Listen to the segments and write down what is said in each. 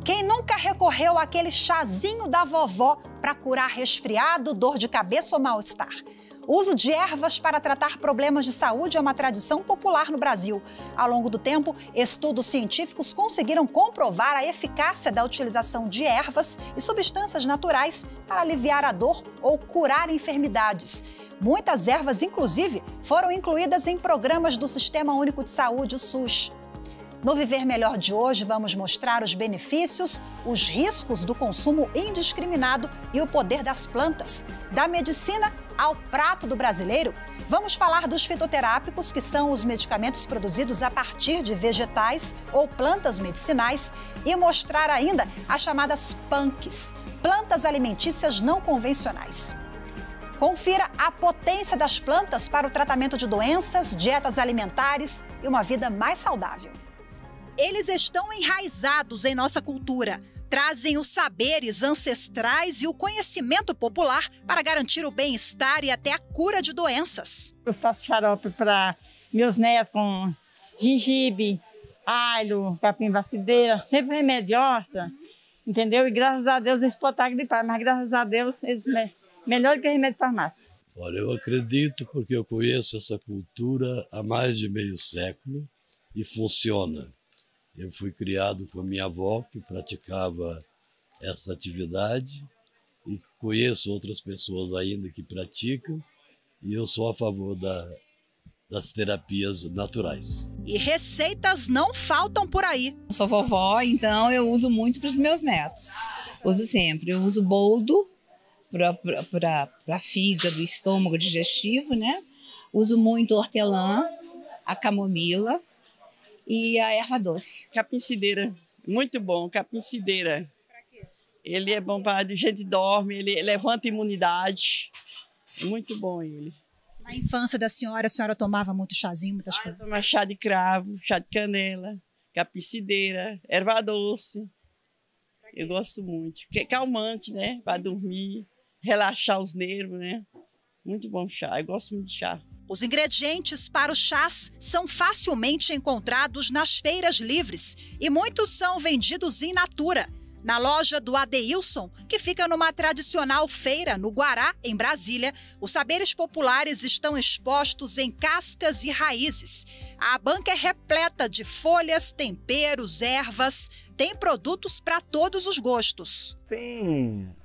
Quem nunca recorreu àquele chazinho da vovó para curar resfriado, dor de cabeça ou mal-estar? O uso de ervas para tratar problemas de saúde é uma tradição popular no Brasil. Ao longo do tempo, estudos científicos conseguiram comprovar a eficácia da utilização de ervas e substâncias naturais para aliviar a dor ou curar enfermidades. Muitas ervas, inclusive, foram incluídas em programas do Sistema Único de Saúde, o SUS. No Viver Melhor de hoje, vamos mostrar os benefícios, os riscos do consumo indiscriminado e o poder das plantas. Da medicina ao prato do brasileiro, vamos falar dos fitoterápicos, que são os medicamentos produzidos a partir de vegetais ou plantas medicinais, e mostrar ainda as chamadas PANCs, plantas alimentícias não convencionais. Confira a potência das plantas para o tratamento de doenças, dietas alimentares e uma vida mais saudável. Eles estão enraizados em nossa cultura, trazem os saberes ancestrais e o conhecimento popular para garantir o bem-estar e até a cura de doenças. Eu faço xarope para meus netos com gengibre, alho, capim-bacideira, sempre remédio ostra, entendeu? E graças a Deus eles podem estar gripados, mas graças a Deus eles melhor do que remédio de farmácia. Olha, eu acredito porque eu conheço essa cultura há mais de meio século e funciona. Eu fui criado com a minha avó, que praticava essa atividade, e conheço outras pessoas ainda que praticam, e eu sou a favor das terapias naturais. E receitas não faltam por aí. Eu sou vovó, então eu uso muito para os meus netos. Uso sempre. Eu uso boldo para fígado, estômago, digestivo, né? Uso muito hortelã, a camomila e a erva doce. Capim-cideira, muito bom, capim-cideira. Pra quê? Ele é bom para a gente dorme, ele levanta a imunidade. Muito bom ele. Na infância da senhora, a senhora tomava muito chazinho, muitas coisas? Tomava chá de cravo, chá de canela, capim-cideira, erva doce. Eu gosto muito. Que é calmante, né? Para dormir, relaxar os nervos, né? Muito bom chá, eu gosto muito de chá. Os ingredientes para os chás são facilmente encontrados nas feiras livres e muitos são vendidos in natura. Na loja do Adeilson, que fica numa tradicional feira no Guará, em Brasília, os saberes populares estão expostos em cascas e raízes. A banca é repleta de folhas, temperos, ervas, tem produtos para todos os gostos. Tem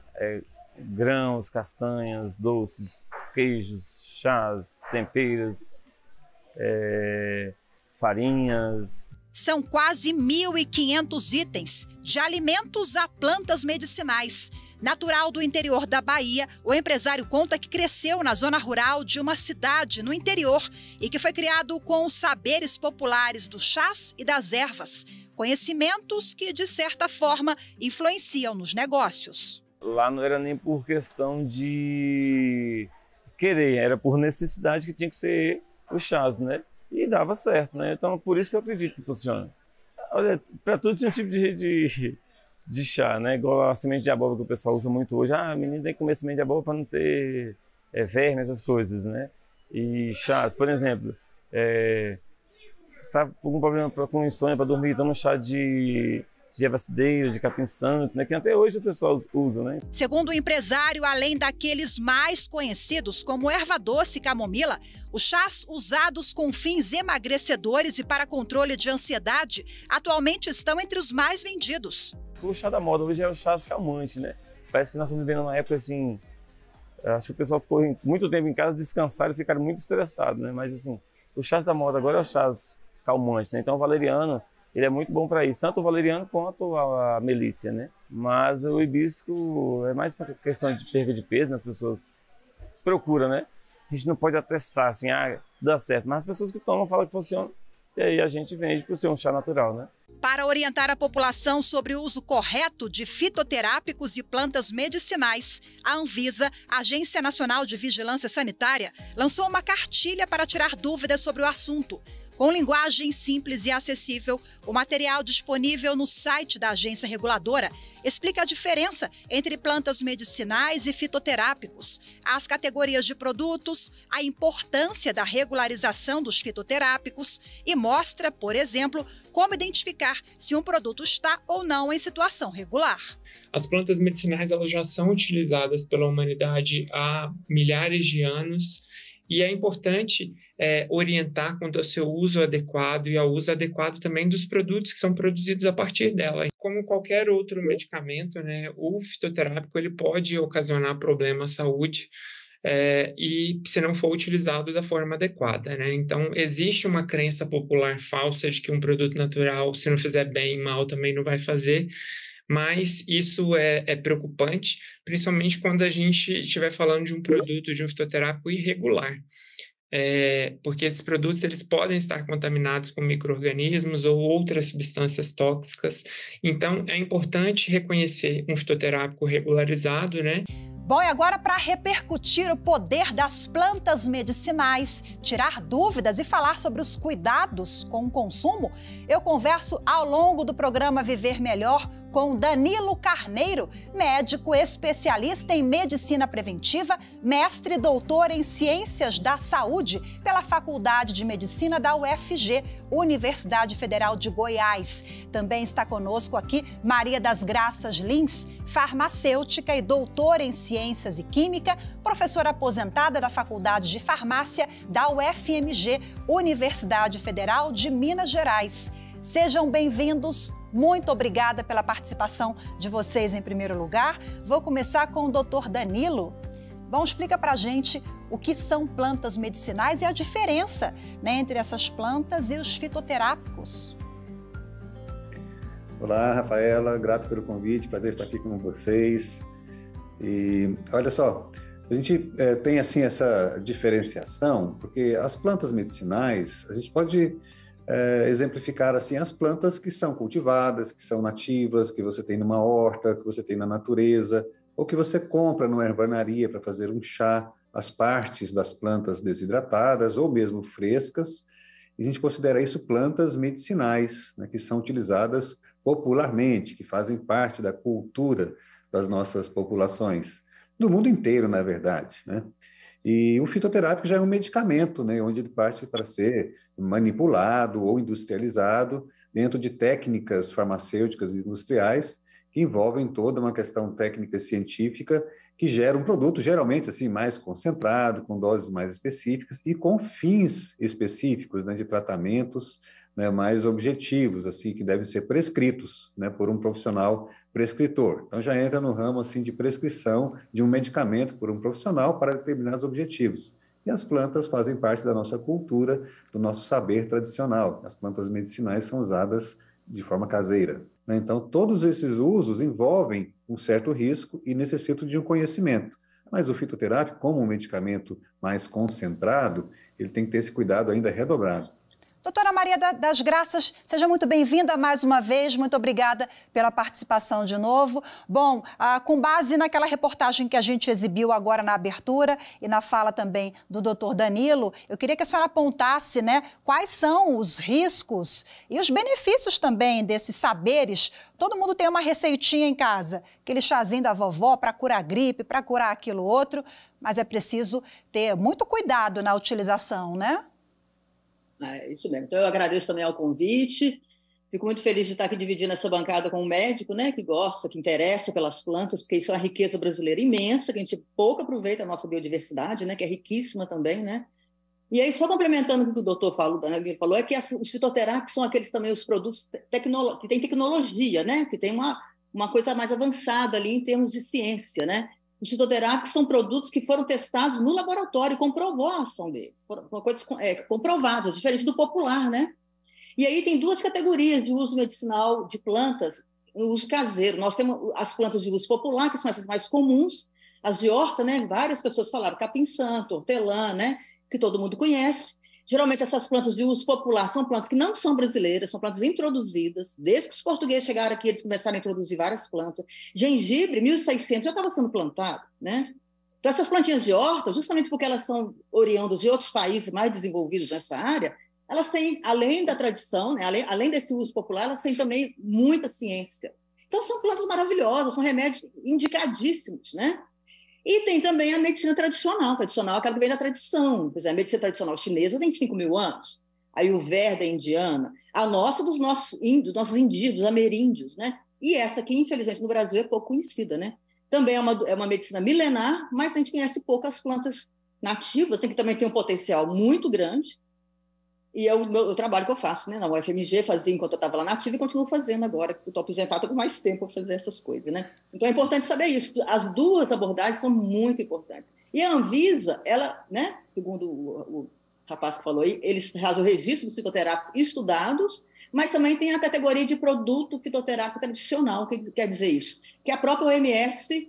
grãos, castanhas, doces, queijos, chás, temperos, farinhas. São quase 1.500 itens, de alimentos a plantas medicinais. Natural do interior da Bahia, o empresário conta que cresceu na zona rural de uma cidade no interior e que foi criado com os saberes populares dos chás e das ervas, conhecimentos que, de certa forma, influenciam nos negócios. Lá não era nem por questão de querer, era por necessidade que tinha que ser os chás, né? E dava certo, né? Então, por isso que eu acredito que funciona. Olha, para tudo tinha um tipo de chá, né? Igual a semente de abóbora que o pessoal usa muito hoje. Ah, menino tem que comer semente de abóbora para não ter verme, essas coisas, né? E chás, por exemplo, tá com um problema com insônia para dormir, toma um chá de erva cidreira, de capim-santo, né, que até hoje o pessoal usa, né? Segundo o empresário, além daqueles mais conhecidos como erva doce e camomila, os chás usados com fins emagrecedores e para controle de ansiedade atualmente estão entre os mais vendidos. O chá da moda hoje é o chá calmante, né? Parece que nós estamos vivendo uma época assim, acho que o pessoal ficou muito tempo em casa descansado e ficaram muito estressados, né? Mas assim, o chá da moda agora é o chá calmante, né? Então o valeriano, ele é muito bom para isso, tanto o valeriano quanto a melícia, né? Mas o hibisco é mais para questão de perda de peso, né? As pessoas procuram, né? A gente não pode atestar assim, dá certo, mas as pessoas que tomam falam que funciona e aí a gente vende por ser um chá natural, né? Para orientar a população sobre o uso correto de fitoterápicos e plantas medicinais, a Anvisa, a Agência Nacional de Vigilância Sanitária, lançou uma cartilha para tirar dúvidas sobre o assunto. Com linguagem simples e acessível, o material disponível no site da agência reguladora explica a diferença entre plantas medicinais e fitoterápicos, as categorias de produtos, a importância da regularização dos fitoterápicos e mostra, por exemplo, como identificar se um produto está ou não em situação regular. As plantas medicinais elas já são utilizadas pela humanidade há milhares de anos. E é importante orientar quanto ao seu uso adequado e ao uso adequado também dos produtos que são produzidos a partir dela. Como qualquer outro medicamento, né, o fitoterápico ele pode ocasionar problema à saúde e se não for utilizado da forma adequada, né? Então, existe uma crença popular falsa de que um produto natural, se não fizer bem, mal também não vai fazer. Mas isso é preocupante, principalmente quando a gente estiver falando de um produto, de um fitoterápico irregular. Porque esses produtos eles podem estar contaminados com micro-organismos ou outras substâncias tóxicas. Então, é importante reconhecer um fitoterápico regularizado, né? Bom, e agora para repercutir o poder das plantas medicinais, tirar dúvidas e falar sobre os cuidados com o consumo, eu converso ao longo do programa Viver Melhor com Danilo Carneiro, médico especialista em medicina preventiva, mestre e doutor em ciências da saúde pela Faculdade de Medicina da UFG, Universidade Federal de Goiás. Também está conosco aqui Maria das Graças Lins, farmacêutica e doutora em Ciências e Química, professora aposentada da Faculdade de Farmácia da UFMG, Universidade Federal de Minas Gerais. Sejam bem-vindos, muito obrigada pela participação de vocês em primeiro lugar. Vou começar com o Dr. Danilo. Bom, explica pra gente o que são plantas medicinais e a diferença, né, entre essas plantas e os fitoterápicos. Olá, Rafaela, grato pelo convite, prazer estar aqui com vocês. E olha só, a gente tem assim essa diferenciação, porque as plantas medicinais, a gente pode exemplificar assim as plantas que são cultivadas, que são nativas, que você tem numa horta, que você tem na natureza, ou que você compra numa ervanaria para fazer um chá, as partes das plantas desidratadas ou mesmo frescas. E a gente considera isso plantas medicinais, né, que são utilizadas popularmente, que fazem parte da cultura das nossas populações, do mundo inteiro, na verdade, né? E o fitoterápico já é um medicamento, né, onde ele parte para ser manipulado ou industrializado dentro de técnicas farmacêuticas e industriais que envolvem toda uma questão técnica científica que gera um produto geralmente assim mais concentrado, com doses mais específicas e com fins específicos, né, de tratamentos, né, mais objetivos, assim, que devem ser prescritos, né, por um profissional prescritor. Então, já entra no ramo assim, de prescrição de um medicamento por um profissional para determinados objetivos. E as plantas fazem parte da nossa cultura, do nosso saber tradicional. As plantas medicinais são usadas de forma caseira, né? Então, todos esses usos envolvem um certo risco e necessitam de um conhecimento. Mas o fitoterápico, como um medicamento mais concentrado, ele tem que ter esse cuidado ainda redobrado. Doutora Maria das Graças, seja muito bem-vinda mais uma vez, muito obrigada pela participação de novo. Bom, com base naquela reportagem que a gente exibiu agora na abertura e na fala também do doutor Danilo, eu queria que a senhora apontasse, né, quais são os riscos e os benefícios também desses saberes. Todo mundo tem uma receitinha em casa, aquele chazinho da vovó para curar gripe, para curar aquilo outro, mas é preciso ter muito cuidado na utilização, né? Isso mesmo. Então, eu agradeço também ao convite. Fico muito feliz de estar aqui dividindo essa bancada com um médico, né, que gosta, que interessa pelas plantas, porque isso é uma riqueza brasileira imensa, que a gente pouco aproveita a nossa biodiversidade, né, que é riquíssima também, né? E aí, só complementando o que o doutor falou, é que os fitoterápicos são aqueles também, os produtos que têm tecnologia, né, que tem uma coisa mais avançada ali em termos de ciência, né? Os fitoterápicos são produtos que foram testados no laboratório e comprovou a ação deles. Foram coisas comprovadas, diferente do popular, né? E aí tem duas categorias de uso medicinal de plantas, o uso caseiro. Nós temos as plantas de uso popular, que são essas mais comuns, as de horta, né? Várias pessoas falaram, capim-santo, hortelã, né? Que todo mundo conhece. Geralmente, essas plantas de uso popular são plantas que não são brasileiras, são plantas introduzidas. Desde que os portugueses chegaram aqui, eles começaram a introduzir várias plantas. Gengibre, 1600, já estava sendo plantado, né? Então, essas plantinhas de horta, justamente porque elas são oriundas de outros países mais desenvolvidos nessa área, elas têm, além da tradição, né, além desse uso popular, elas têm também muita ciência. Então, são plantas maravilhosas, são remédios indicadíssimos, né? E tem também a medicina tradicional. Tradicional é aquela que vem da tradição. Por exemplo, a medicina tradicional chinesa tem 5.000 anos. A Ayurveda indiana. A nossa dos nossos indígenas, dos ameríndios, né? E essa aqui, infelizmente, no Brasil é pouco conhecida, né? Também é uma medicina milenar, mas a gente conhece pouco as plantas nativas, tem que também ter um potencial muito grande. E é o trabalho que eu faço, né? Na UFMG, fazia enquanto eu estava lá na ativa e continuo fazendo agora, que eu estou aposentada, estou com mais tempo para fazer essas coisas, né? Então é importante saber isso. As duas abordagens são muito importantes. E a Anvisa, ela, né, segundo o rapaz que falou aí, eles fazem o registro dos fitoterápicos estudados, mas também tem a categoria de produto fitoterápico tradicional. O que quer dizer isso? Que a própria OMS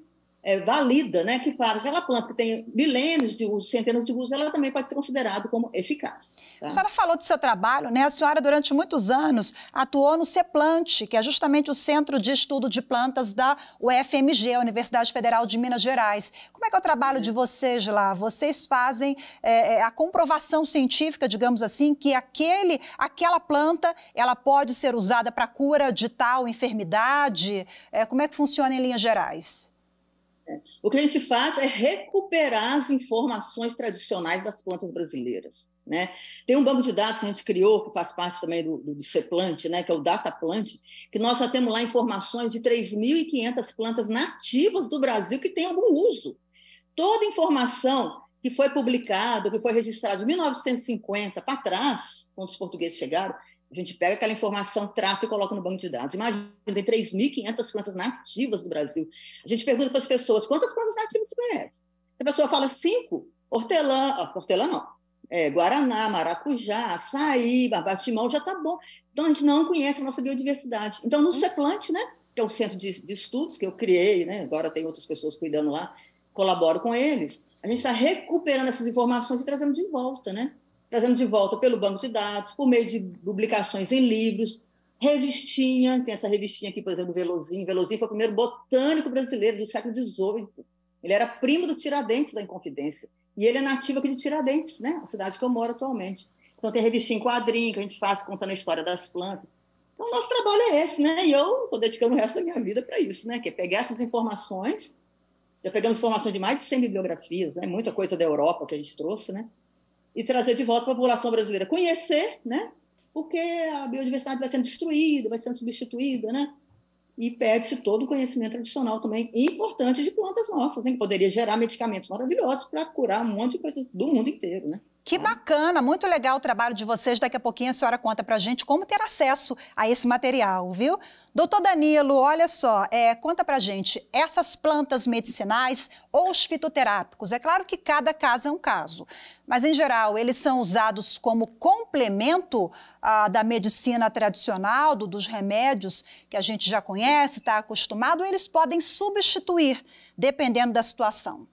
valida, né, que para aquela planta que tem milênios de uso, centenas de usos, ela também pode ser considerada como eficaz. Tá? A senhora falou do seu trabalho, né? A senhora, durante muitos anos, atuou no CEPLANT, que é justamente o Centro de Estudo de Plantas da UFMG, a Universidade Federal de Minas Gerais. Como é que é o trabalho de vocês lá? Vocês fazem a comprovação científica, digamos assim, que aquela planta ela pode ser usada para cura de tal enfermidade? Como é que funciona em linhas gerais? O que a gente faz é recuperar as informações tradicionais das plantas brasileiras, né? Tem um banco de dados que a gente criou, que faz parte também do CEPLANT, né, que é o DataPlant, que nós já temos lá informações de 3.500 plantas nativas do Brasil que têm algum uso. Toda informação que foi publicada, que foi registrada de 1950 para trás, quando os portugueses chegaram, a gente pega aquela informação, trata e coloca no banco de dados. Imagina, tem 3.500 plantas nativas do Brasil. A gente pergunta para as pessoas, quantas plantas nativas você conhece? A pessoa fala 5, hortelã não, guaraná, maracujá, açaí, batimão, já está bom. Então, a gente não conhece a nossa biodiversidade. Então, no CEPLANT, né, que é o centro de estudos que eu criei, né, agora tem outras pessoas cuidando lá, colaboro com eles, a gente está recuperando essas informações e trazendo de volta, né? Trazendo de volta pelo banco de dados, por meio de publicações em livros, revistinha, tem essa revistinha aqui, por exemplo, do Velozinho. Velozinho foi o primeiro botânico brasileiro do século XVIII. Ele era primo do Tiradentes, da Inconfidência. E ele é nativo aqui de Tiradentes, né? A cidade que eu moro atualmente. Então tem revistinha em quadrinho que a gente faz contando a história das plantas. Então o nosso trabalho é esse, né? E eu estou dedicando o resto da minha vida para isso, né? Que é pegar essas informações. Já pegamos informações de mais de 100 bibliografias, né? Muita coisa da Europa que a gente trouxe, né? E trazer de volta para a população brasileira conhecer, né? Porque a biodiversidade vai sendo destruída, vai sendo substituída, né? E perde-se todo o conhecimento tradicional também importante de plantas nossas, né? Que poderia gerar medicamentos maravilhosos para curar um monte de coisas do mundo inteiro, né? Que bacana, muito legal o trabalho de vocês. Daqui a pouquinho a senhora conta pra gente como ter acesso a esse material, viu? Doutor Danilo, olha só, conta pra gente, essas plantas medicinais ou os fitoterápicos, é claro que cada caso é um caso, mas em geral eles são usados como complemento da medicina tradicional, dos remédios que a gente já conhece, está acostumado, ou eles podem substituir, dependendo da situação?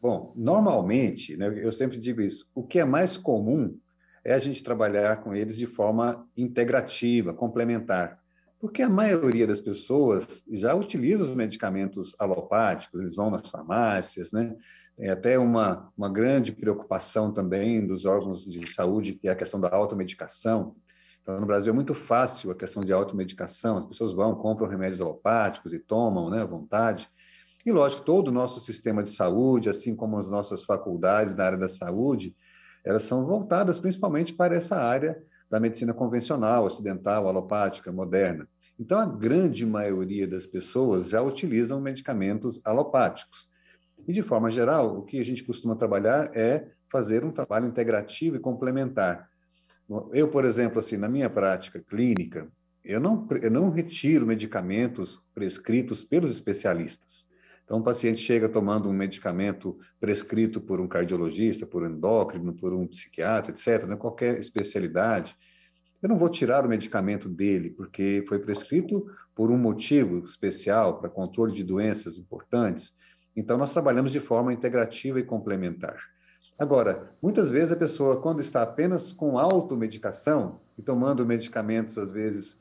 Bom, normalmente, né, eu sempre digo isso, o que é mais comum é a gente trabalhar com eles de forma integrativa, complementar, porque a maioria das pessoas já utiliza os medicamentos alopáticos, eles vão nas farmácias, né? É até uma grande preocupação também dos órgãos de saúde, que é a questão da automedicação. Então, no Brasil é muito fácil a questão de automedicação, as pessoas vão, compram remédios alopáticos e tomam, né, à vontade. E, lógico, todo o nosso sistema de saúde, assim como as nossas faculdades na área da saúde, elas são voltadas principalmente para essa área da medicina convencional, ocidental, alopática, moderna. Então, a grande maioria das pessoas já utilizam medicamentos alopáticos. E, de forma geral, o que a gente costuma trabalhar é fazer um trabalho integrativo e complementar. Eu, por exemplo, assim, na minha prática clínica, eu não retiro medicamentos prescritos pelos especialistas. Então, o paciente chega tomando um medicamento prescrito por um cardiologista, por um endócrino, por um psiquiatra, etc., né? Qualquer especialidade. Eu não vou tirar o medicamento dele, porque foi prescrito por um motivo especial, para controle de doenças importantes. Então, nós trabalhamos de forma integrativa e complementar. Agora, muitas vezes a pessoa, quando está apenas com automedicação e tomando medicamentos, às vezes,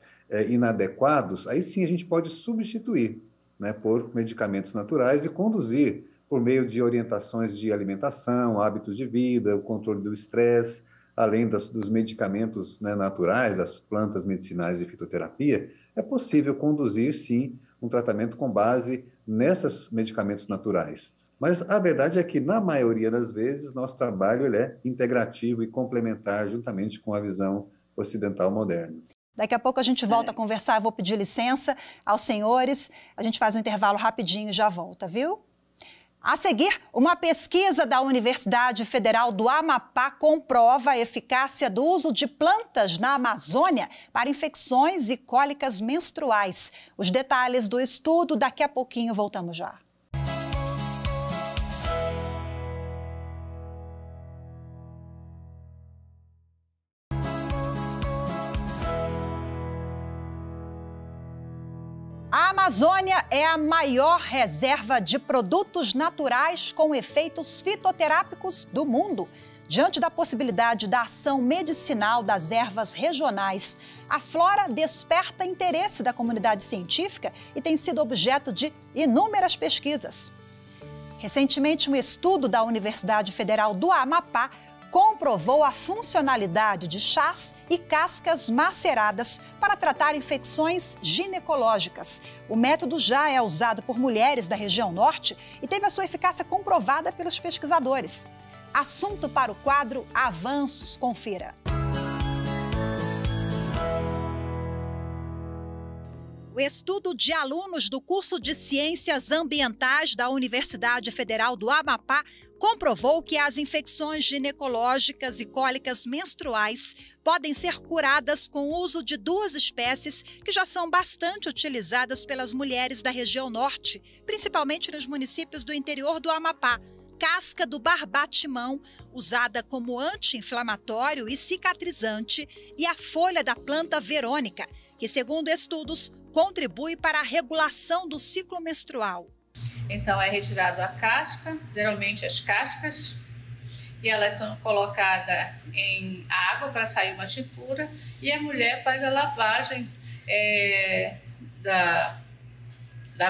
inadequados, aí sim a gente pode substituir, né, por medicamentos naturais e conduzir por meio de orientações de alimentação, hábitos de vida, o controle do estresse, além dos medicamentos, né, naturais, das plantas medicinais e fitoterapia, é possível conduzir, sim, um tratamento com base nesses medicamentos naturais. Mas a verdade é que, na maioria das vezes, nosso trabalho ele é integrativo e complementar juntamente com a visão ocidental moderna. Daqui a pouco a gente volta a conversar, eu vou pedir licença aos senhores, a gente faz um intervalo rapidinho e já volta, viu? A seguir, uma pesquisa da Universidade Federal do Amapá comprova a eficácia do uso de plantas na Amazônia para infecções e cólicas menstruais. Os detalhes do estudo, daqui a pouquinho voltamos já. A Amazônia é a maior reserva de produtos naturais com efeitos fitoterápicos do mundo. Diante da possibilidade da ação medicinal das ervas regionais, a flora desperta interesse da comunidade científica e tem sido objeto de inúmeras pesquisas. Recentemente, um estudo da Universidade Federal do Amapá comprovou a funcionalidade de chás e cascas maceradas para tratar infecções ginecológicas. O método já é usado por mulheres da região norte e teve a sua eficácia comprovada pelos pesquisadores. Assunto para o quadro Avanços. Confira. O estudo de alunos do curso de Ciências Ambientais da Universidade Federal do Amapá comprovou que as infecções ginecológicas e cólicas menstruais podem ser curadas com o uso de duas espécies que já são bastante utilizadas pelas mulheres da região norte, principalmente nos municípios do interior do Amapá. Casca do barbatimão, usada como anti-inflamatório e cicatrizante, e a folha da planta verônica, que, segundo estudos, contribui para a regulação do ciclo menstrual. Então é retirado a casca, geralmente as cascas, e elas são colocadas em água para sair uma tintura, e a mulher faz a lavagem da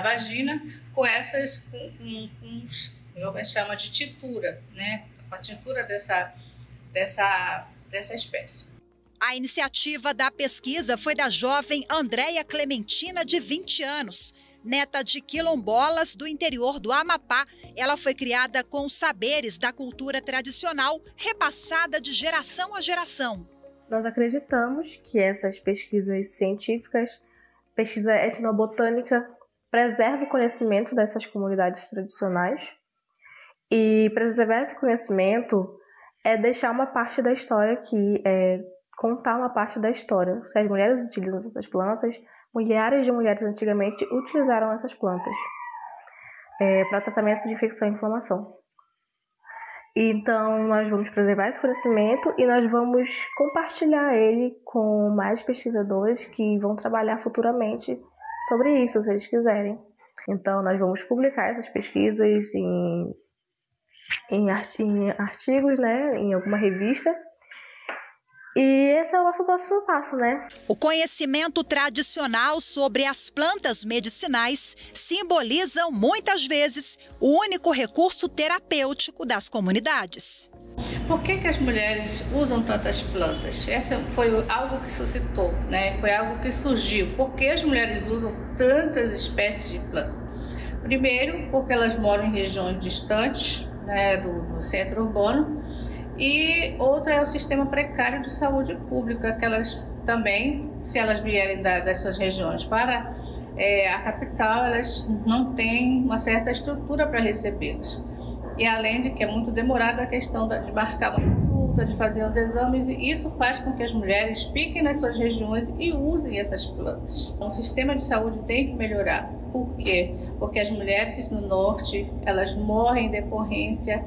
vagina com essas, a gente chama de tintura, né? Com a tintura dessa espécie. A iniciativa da pesquisa foi da jovem Andréia Clementina, de 20 anos. Neta de quilombolas do interior do Amapá, ela foi criada com os saberes da cultura tradicional, repassada de geração a geração. Nós acreditamos que essas pesquisas científicas, pesquisa etnobotânica, preserva o conhecimento dessas comunidades tradicionais. E preservar esse conhecimento é deixar uma parte da história contar uma parte da história. Se as mulheres utilizam essas plantas, milhares de mulheres antigamente utilizaram essas plantas para tratamento de infecção e inflamação. Então, nós vamos preservar esse conhecimento e nós vamos compartilhar ele com mais pesquisadores que vão trabalhar futuramente sobre isso, se eles quiserem. Então, nós vamos publicar essas pesquisas em artigos, né, em alguma revista. E esse é o nosso próximo passo, né? O conhecimento tradicional sobre as plantas medicinais simbolizam, muitas vezes, o único recurso terapêutico das comunidades. Por que as mulheres usam tantas plantas? Essa foi algo que suscitou, né? Foi algo que surgiu. Por que as mulheres usam tantas espécies de plantas? Primeiro, porque elas moram em regiões distantes, né, do centro urbano. E outra é o sistema precário de saúde pública, que elas também, se elas vierem das suas regiões para a capital, elas não têm uma certa estrutura para recebê-las. E além de que é muito demorada a questão de marcar uma consulta, de fazer os exames, e isso faz com que as mulheres fiquem nas suas regiões e usem essas plantas. O sistema de saúde tem que melhorar. Por quê? Porque as mulheres no norte, elas morrem em decorrência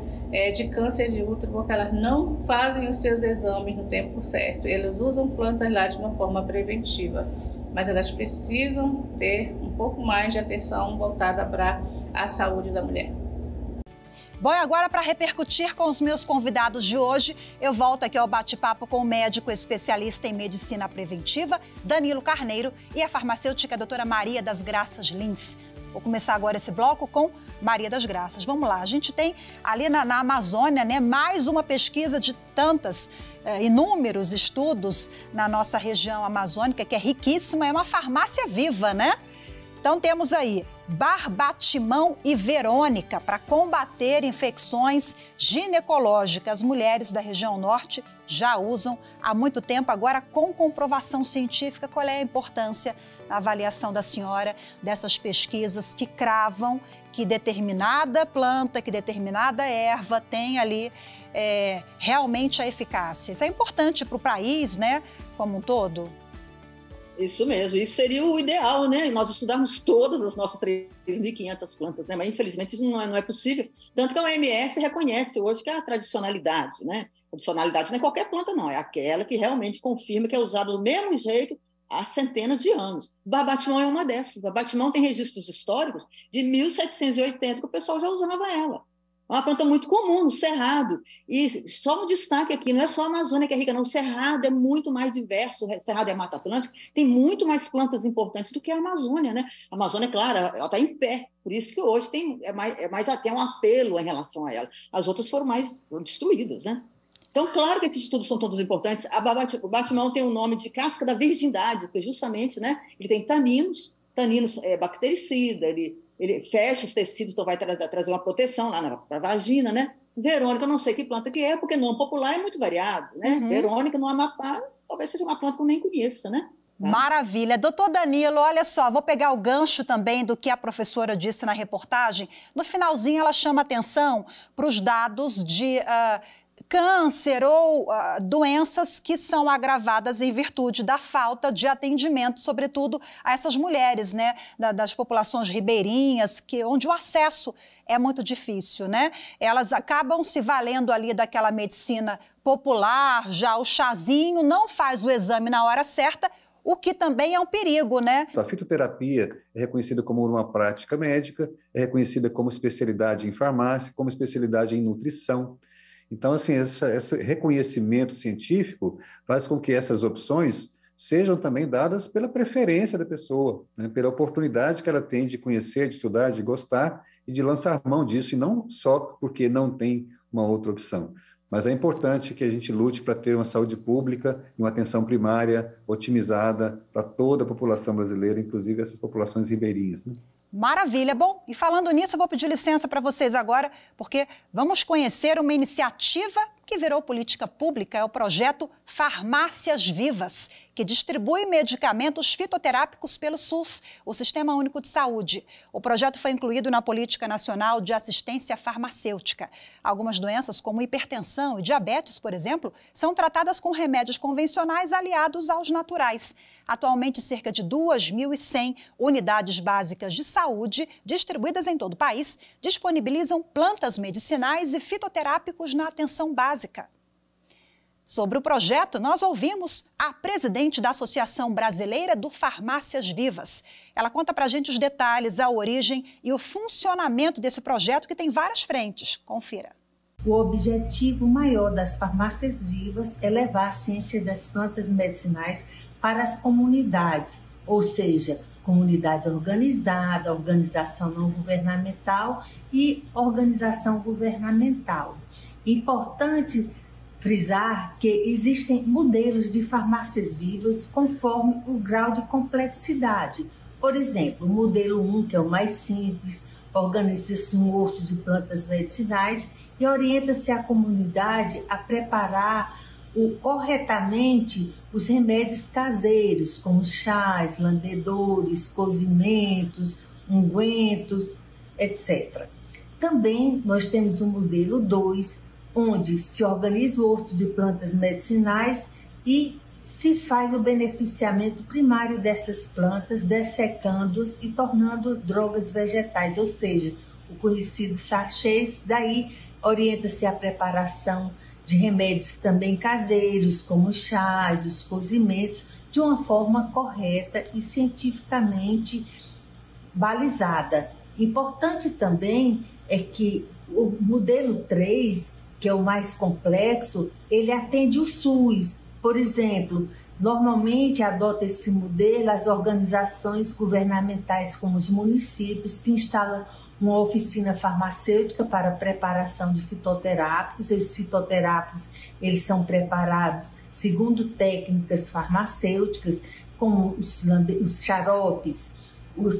de câncer de útero, porque elas não fazem os seus exames no tempo certo. Elas usam plantas lá de uma forma preventiva, mas elas precisam ter um pouco mais de atenção voltada para a saúde da mulher. Bom, e agora, para repercutir com os meus convidados de hoje, eu volto aqui ao bate-papo com o médico especialista em medicina preventiva, Danilo Carneiro, e a farmacêutica doutora Maria das Graças Lins. Vou começar agora esse bloco com Maria das Graças. Vamos lá, a gente tem ali na Amazônia, né, mais uma pesquisa de tantas, inúmeros estudos na nossa região amazônica, que é riquíssima, é uma farmácia viva, né? Então temos aí Barbatimão e Verônica para combater infecções ginecológicas. As mulheres da região norte já usam há muito tempo, agora com comprovação científica. Qual é a importância na avaliação da senhora dessas pesquisas que cravam que determinada planta, que determinada erva tem ali realmente a eficácia? Isso é importante para o país, né, como um todo? Isso mesmo, isso seria o ideal, né? Nós estudarmos todas as nossas 3.500 plantas, né? Mas infelizmente isso não é possível. Tanto que a OMS reconhece hoje que é a tradicionalidade, né? Tradicionalidade não é qualquer planta, não, é aquela que realmente confirma que é usada do mesmo jeito há centenas de anos. O barbatimão é uma dessas. O barbatimão tem registros históricos de 1780 que o pessoal já usava ela. É uma planta muito comum no Cerrado. E só um destaque aqui, não é só a Amazônia que é rica, não. O Cerrado é muito mais diverso. O Cerrado é a Mata Atlântica, tem muito mais plantas importantes do que a Amazônia, né? A Amazônia, claro, ela está em pé. Por isso que hoje tem até um apelo em relação a ela. As outras foram mais destruídas, né? Então, claro que esses estudos são todos importantes. O barbatimão tem o nome de casca da virgindade, porque justamente, né, ele tem taninos é bactericida, ele fecha os tecidos, então vai trazer uma proteção lá para a vagina, né? Verônica, eu não sei que planta que é, porque nome popular é muito variado, né? Uhum. Verônica, no Amapá, talvez seja uma planta que eu nem conheça, né? Tá? Maravilha. Doutor Danilo, olha só, vou pegar o gancho também do que a professora disse na reportagem. No finalzinho, ela chama atenção para os dados de câncer ou doenças que são agravadas em virtude da falta de atendimento, sobretudo a essas mulheres, né, das populações ribeirinhas, onde o acesso é muito difícil, né? Elas acabam se valendo ali daquela medicina popular, já o chazinho, não faz o exame na hora certa, o que também é um perigo, né? A fitoterapia é reconhecida como uma prática médica, é reconhecida como especialidade em farmácia, como especialidade em nutrição. Então, assim, esse reconhecimento científico faz com que essas opções sejam também dadas pela preferência da pessoa, né? Pela oportunidade que ela tem de conhecer, de estudar, de gostar e de lançar mão disso, e não só porque não tem uma outra opção. Mas é importante que a gente lute para ter uma saúde pública e uma atenção primária otimizada para toda a população brasileira, inclusive essas populações ribeirinhas, né? Maravilha. Bom, e falando nisso, eu vou pedir licença para vocês agora, porque vamos conhecer uma iniciativa que virou política pública, é o projeto Farmácias Vivas, que distribui medicamentos fitoterápicos pelo SUS, o Sistema Único de Saúde. O projeto foi incluído na Política Nacional de Assistência Farmacêutica. Algumas doenças, como hipertensão e diabetes, por exemplo, são tratadas com remédios convencionais aliados aos naturais. Atualmente, cerca de 2.100 unidades básicas de saúde, distribuídas em todo o país, disponibilizam plantas medicinais e fitoterápicos na atenção básica. Sobre o projeto, nós ouvimos a presidente da Associação Brasileira do Farmácias Vivas. Ela conta para a gente os detalhes, a origem e o funcionamento desse projeto, que tem várias frentes. Confira. O objetivo maior das farmácias vivas é levar a ciência das plantas medicinais para as comunidades, ou seja, comunidade organizada, organização não governamental e organização governamental. Importante frisar que existem modelos de farmácias vivas conforme o grau de complexidade. Por exemplo, o modelo 1, que é o mais simples, organiza-se um horto de plantas medicinais e orienta-se a comunidade a preparar corretamente os remédios caseiros, como chás, lambedores, cozimentos, ungüentos, etc. Também nós temos o modelo 2, onde se organiza o horto de plantas medicinais e se faz o beneficiamento primário dessas plantas, dessecando-as e tornando-as drogas vegetais, ou seja, o conhecido sachês. Daí orienta-se a preparação de remédios também caseiros, como os chás, os cozimentos, de uma forma correta e cientificamente balizada. Importante também é que o modelo 3, que é o mais complexo, ele atende o SUS. Por exemplo, Normalmente adota esse modelo as organizações governamentais como os municípios que instalam uma oficina farmacêutica para preparação de fitoterápicos. Esses fitoterápicos eles são preparados segundo técnicas farmacêuticas, como os xaropes,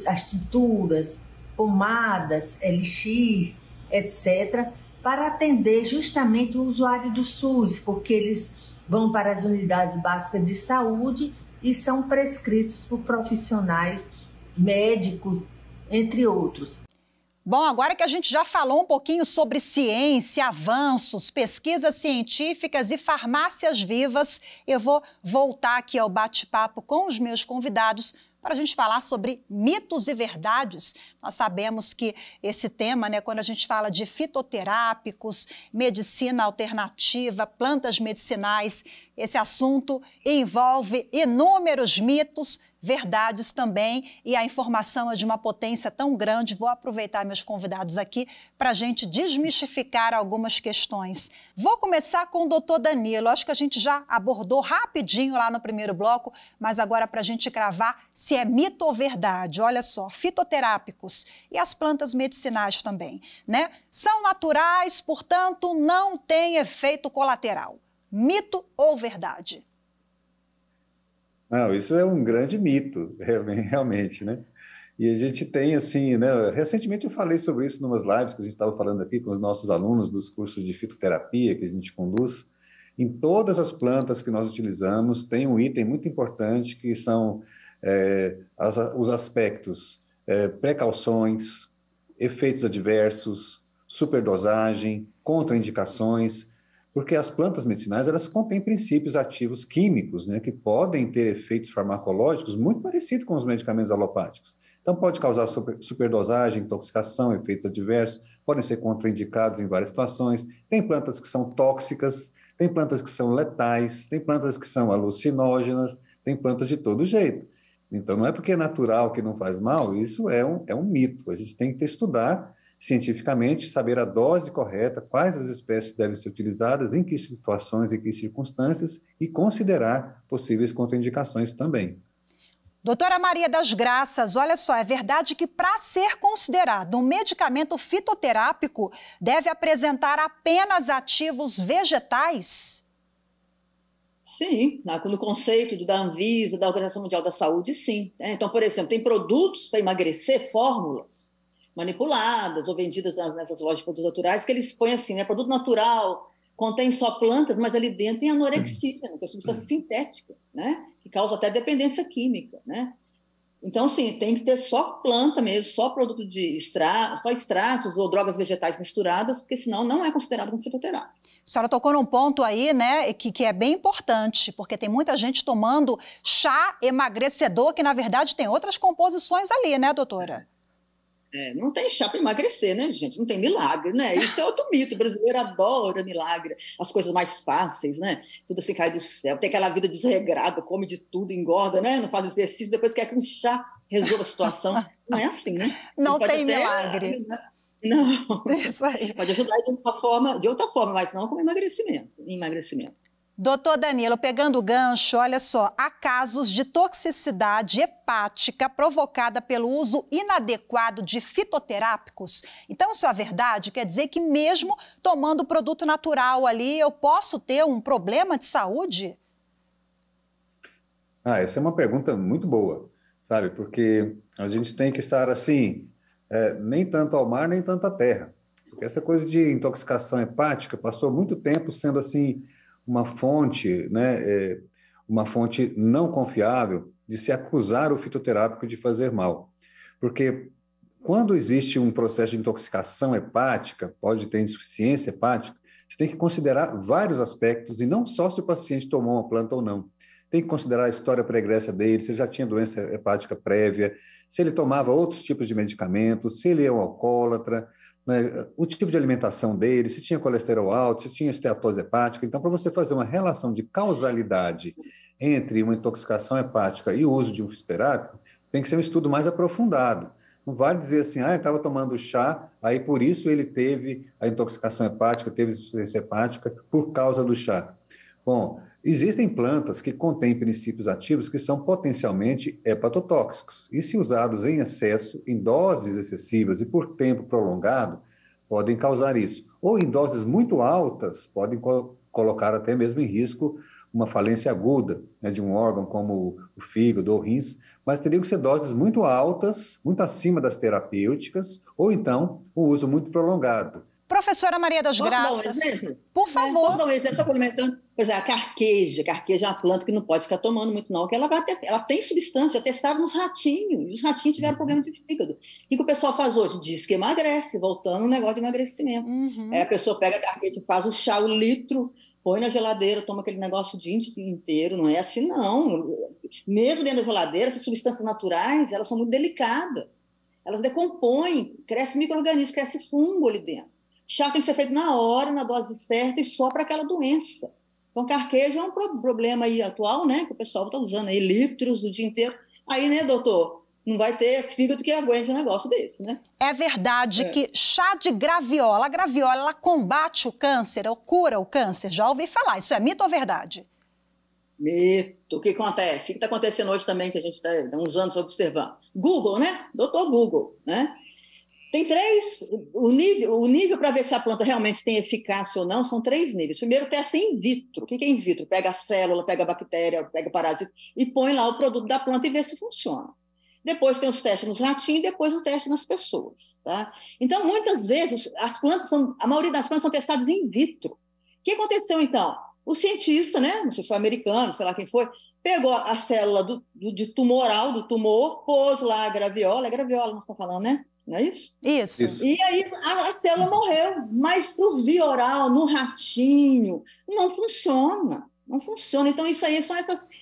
as tinturas, pomadas, elixir, etc., para atender justamente o usuário do SUS, porque eles vão para as unidades básicas de saúde e são prescritos por profissionais médicos, entre outros. Bom, agora que a gente já falou um pouquinho sobre ciência, avanços, pesquisas científicas e farmácias vivas, eu vou voltar aqui ao bate-papo com os meus convidados para a gente falar sobre mitos e verdades. Nós sabemos que esse tema, né, quando a gente fala de fitoterápicos, medicina alternativa, plantas medicinais, esse assunto envolve inúmeros mitos, verdades também, e a informação é de uma potência tão grande. Vou aproveitar meus convidados aqui para a gente desmistificar algumas questões. Vou começar com o doutor Danilo. Acho que a gente já abordou rapidinho lá no primeiro bloco, mas agora para a gente cravar se é mito ou verdade. Olha só, fitoterápicos e as plantas medicinais também, né? São naturais, portanto, não têm efeito colateral. Mito ou verdade? Não, isso é um grande mito, realmente, né? E a gente tem, assim, né? Recentemente eu falei sobre isso em umas lives que a gente estava falando aqui com os nossos alunos dos cursos de fitoterapia que a gente conduz. Em todas as plantas que nós utilizamos, tem um item muito importante que são os aspectos precauções, efeitos adversos, superdosagem, contraindicações, porque as plantas medicinais, elas contêm princípios ativos químicos, né, que podem ter efeitos farmacológicos muito parecidos com os medicamentos alopáticos. Então, pode causar superdosagem, intoxicação, efeitos adversos, podem ser contraindicados em várias situações. Tem plantas que são tóxicas, tem plantas que são letais, tem plantas que são alucinógenas, tem plantas de todo jeito. Então, não é porque é natural que não faz mal, isso é um mito. A gente tem que estudar cientificamente, saber a dose correta, quais as espécies devem ser utilizadas, em que situações, em que circunstâncias, e considerar possíveis contraindicações também. Doutora Maria das Graças, olha só, é verdade que para ser considerado um medicamento fitoterápico, deve apresentar apenas ativos vegetais? Sim, no conceito da Anvisa, da Organização Mundial da Saúde, sim. Então, por exemplo, tem produtos para emagrecer, fórmulas manipuladas ou vendidas nessas lojas de produtos naturais, que eles põem assim, né? Produto natural, contém só plantas, mas ali dentro tem anorexia, né, que é substância sintética, né? Que causa até dependência química, né? Então, sim, tem que ter só planta mesmo, só produto de só extratos ou drogas vegetais misturadas, porque senão não é considerado como fitoterápico. A senhora tocou num ponto aí, né, que é bem importante, porque tem muita gente tomando chá emagrecedor, que na verdade tem outras composições ali, né, doutora? Não tem chá para emagrecer, né, gente? Não tem milagre, né? Isso é outro mito. O brasileiro adora milagre, as coisas mais fáceis, né? Tudo assim cai do céu. Tem aquela vida desregrada, come de tudo, engorda, né? Não faz exercício, depois quer que um chá resolva a situação. Não é assim, né? Não tem milagre. Não. Isso aí. Pode ajudar de outra forma, mas não como emagrecimento. Doutor Danilo, pegando o gancho, olha só, há casos de toxicidade hepática provocada pelo uso inadequado de fitoterápicos. Então, isso é verdade? Quer dizer que mesmo tomando produto natural ali, eu posso ter um problema de saúde? Essa é uma pergunta muito boa, sabe? Porque a gente tem que estar assim, nem tanto ao mar, nem tanto à terra. Porque essa coisa de intoxicação hepática passou muito tempo sendo assim uma fonte, né, uma fonte não confiável de se acusar o fitoterápico de fazer mal. Porque quando existe um processo de intoxicação hepática, pode ter insuficiência hepática, você tem que considerar vários aspectos, e não só se o paciente tomou uma planta ou não. Tem que considerar a história pregressa dele, se ele já tinha doença hepática prévia, se ele tomava outros tipos de medicamentos, se ele é um alcoólatra, né, o tipo de alimentação dele, se tinha colesterol alto, se tinha esteatose hepática. Então, para você fazer uma relação de causalidade entre uma intoxicação hepática e o uso de um fitoterápico, tem que ser um estudo mais aprofundado. Não vale dizer assim, ele estava tomando chá, aí por isso ele teve a intoxicação hepática, teve insuficiência hepática por causa do chá. Bom, Existem plantas que contêm princípios ativos que são potencialmente hepatotóxicos e, se usados em excesso, em doses excessivas e por tempo prolongado, podem causar isso. Ou em doses muito altas, podem colocar até mesmo em risco uma falência aguda, né, de um órgão como o fígado ou rins, mas teriam que ser doses muito altas, muito acima das terapêuticas, ou então o uso muito prolongado. Professora Maria das Graças, dar um exemplo? por favor. Posso dar um exemplo, só complementando? Por exemplo, a carqueja. A carqueja é uma planta que não pode ficar tomando muito, não, porque ela tem substância, testaram nos ratinhos, e os ratinhos tiveram problema de fígado. O que o pessoal faz hoje? Diz que emagrece, voltando no negócio de emagrecimento. Aí a pessoa pega a carqueja, faz o chá, o litro, põe na geladeira, toma aquele negócio o dia inteiro. Não é assim, não. Mesmo dentro da geladeira, essas substâncias naturais, elas são muito delicadas. Elas decompõem, cresce micro-organismo, cresce fungo ali dentro. Chá tem que ser feito na hora, na dose certa e só para aquela doença. Então, carqueja é um problema aí atual, né? Que o pessoal está usando aí litros o dia inteiro. Aí, né, doutor? Não vai ter fígado que aguente um negócio desse, né? É verdade que chá de graviola, a graviola, ela combate o câncer ou cura o câncer? Já ouvi falar. Isso é mito ou verdade? Mito. O que acontece? O que está acontecendo hoje também, que a gente está há uns anos observando? Google, né? Doutor Google, né? Tem três, o nível para ver se a planta realmente tem eficácia ou não, são 3 níveis. Primeiro, testa in vitro. O que é in vitro? Pega a célula, pega a bactéria, pega o parasita e põe lá o produto da planta e vê se funciona. Depois tem os testes nos ratinhos e depois o teste nas pessoas. Tá? Então, muitas vezes, a maioria das plantas são testadas in vitro. O que aconteceu, então? O cientista, né, não sei se foi americano, sei lá quem foi, pegou a célula tumoral do tumor, pôs lá a graviola, nós estamos falando, né? Não é isso? Isso. E aí a célula morreu, mas por via oral, no ratinho, não funciona. Não funciona. Então, isso aí são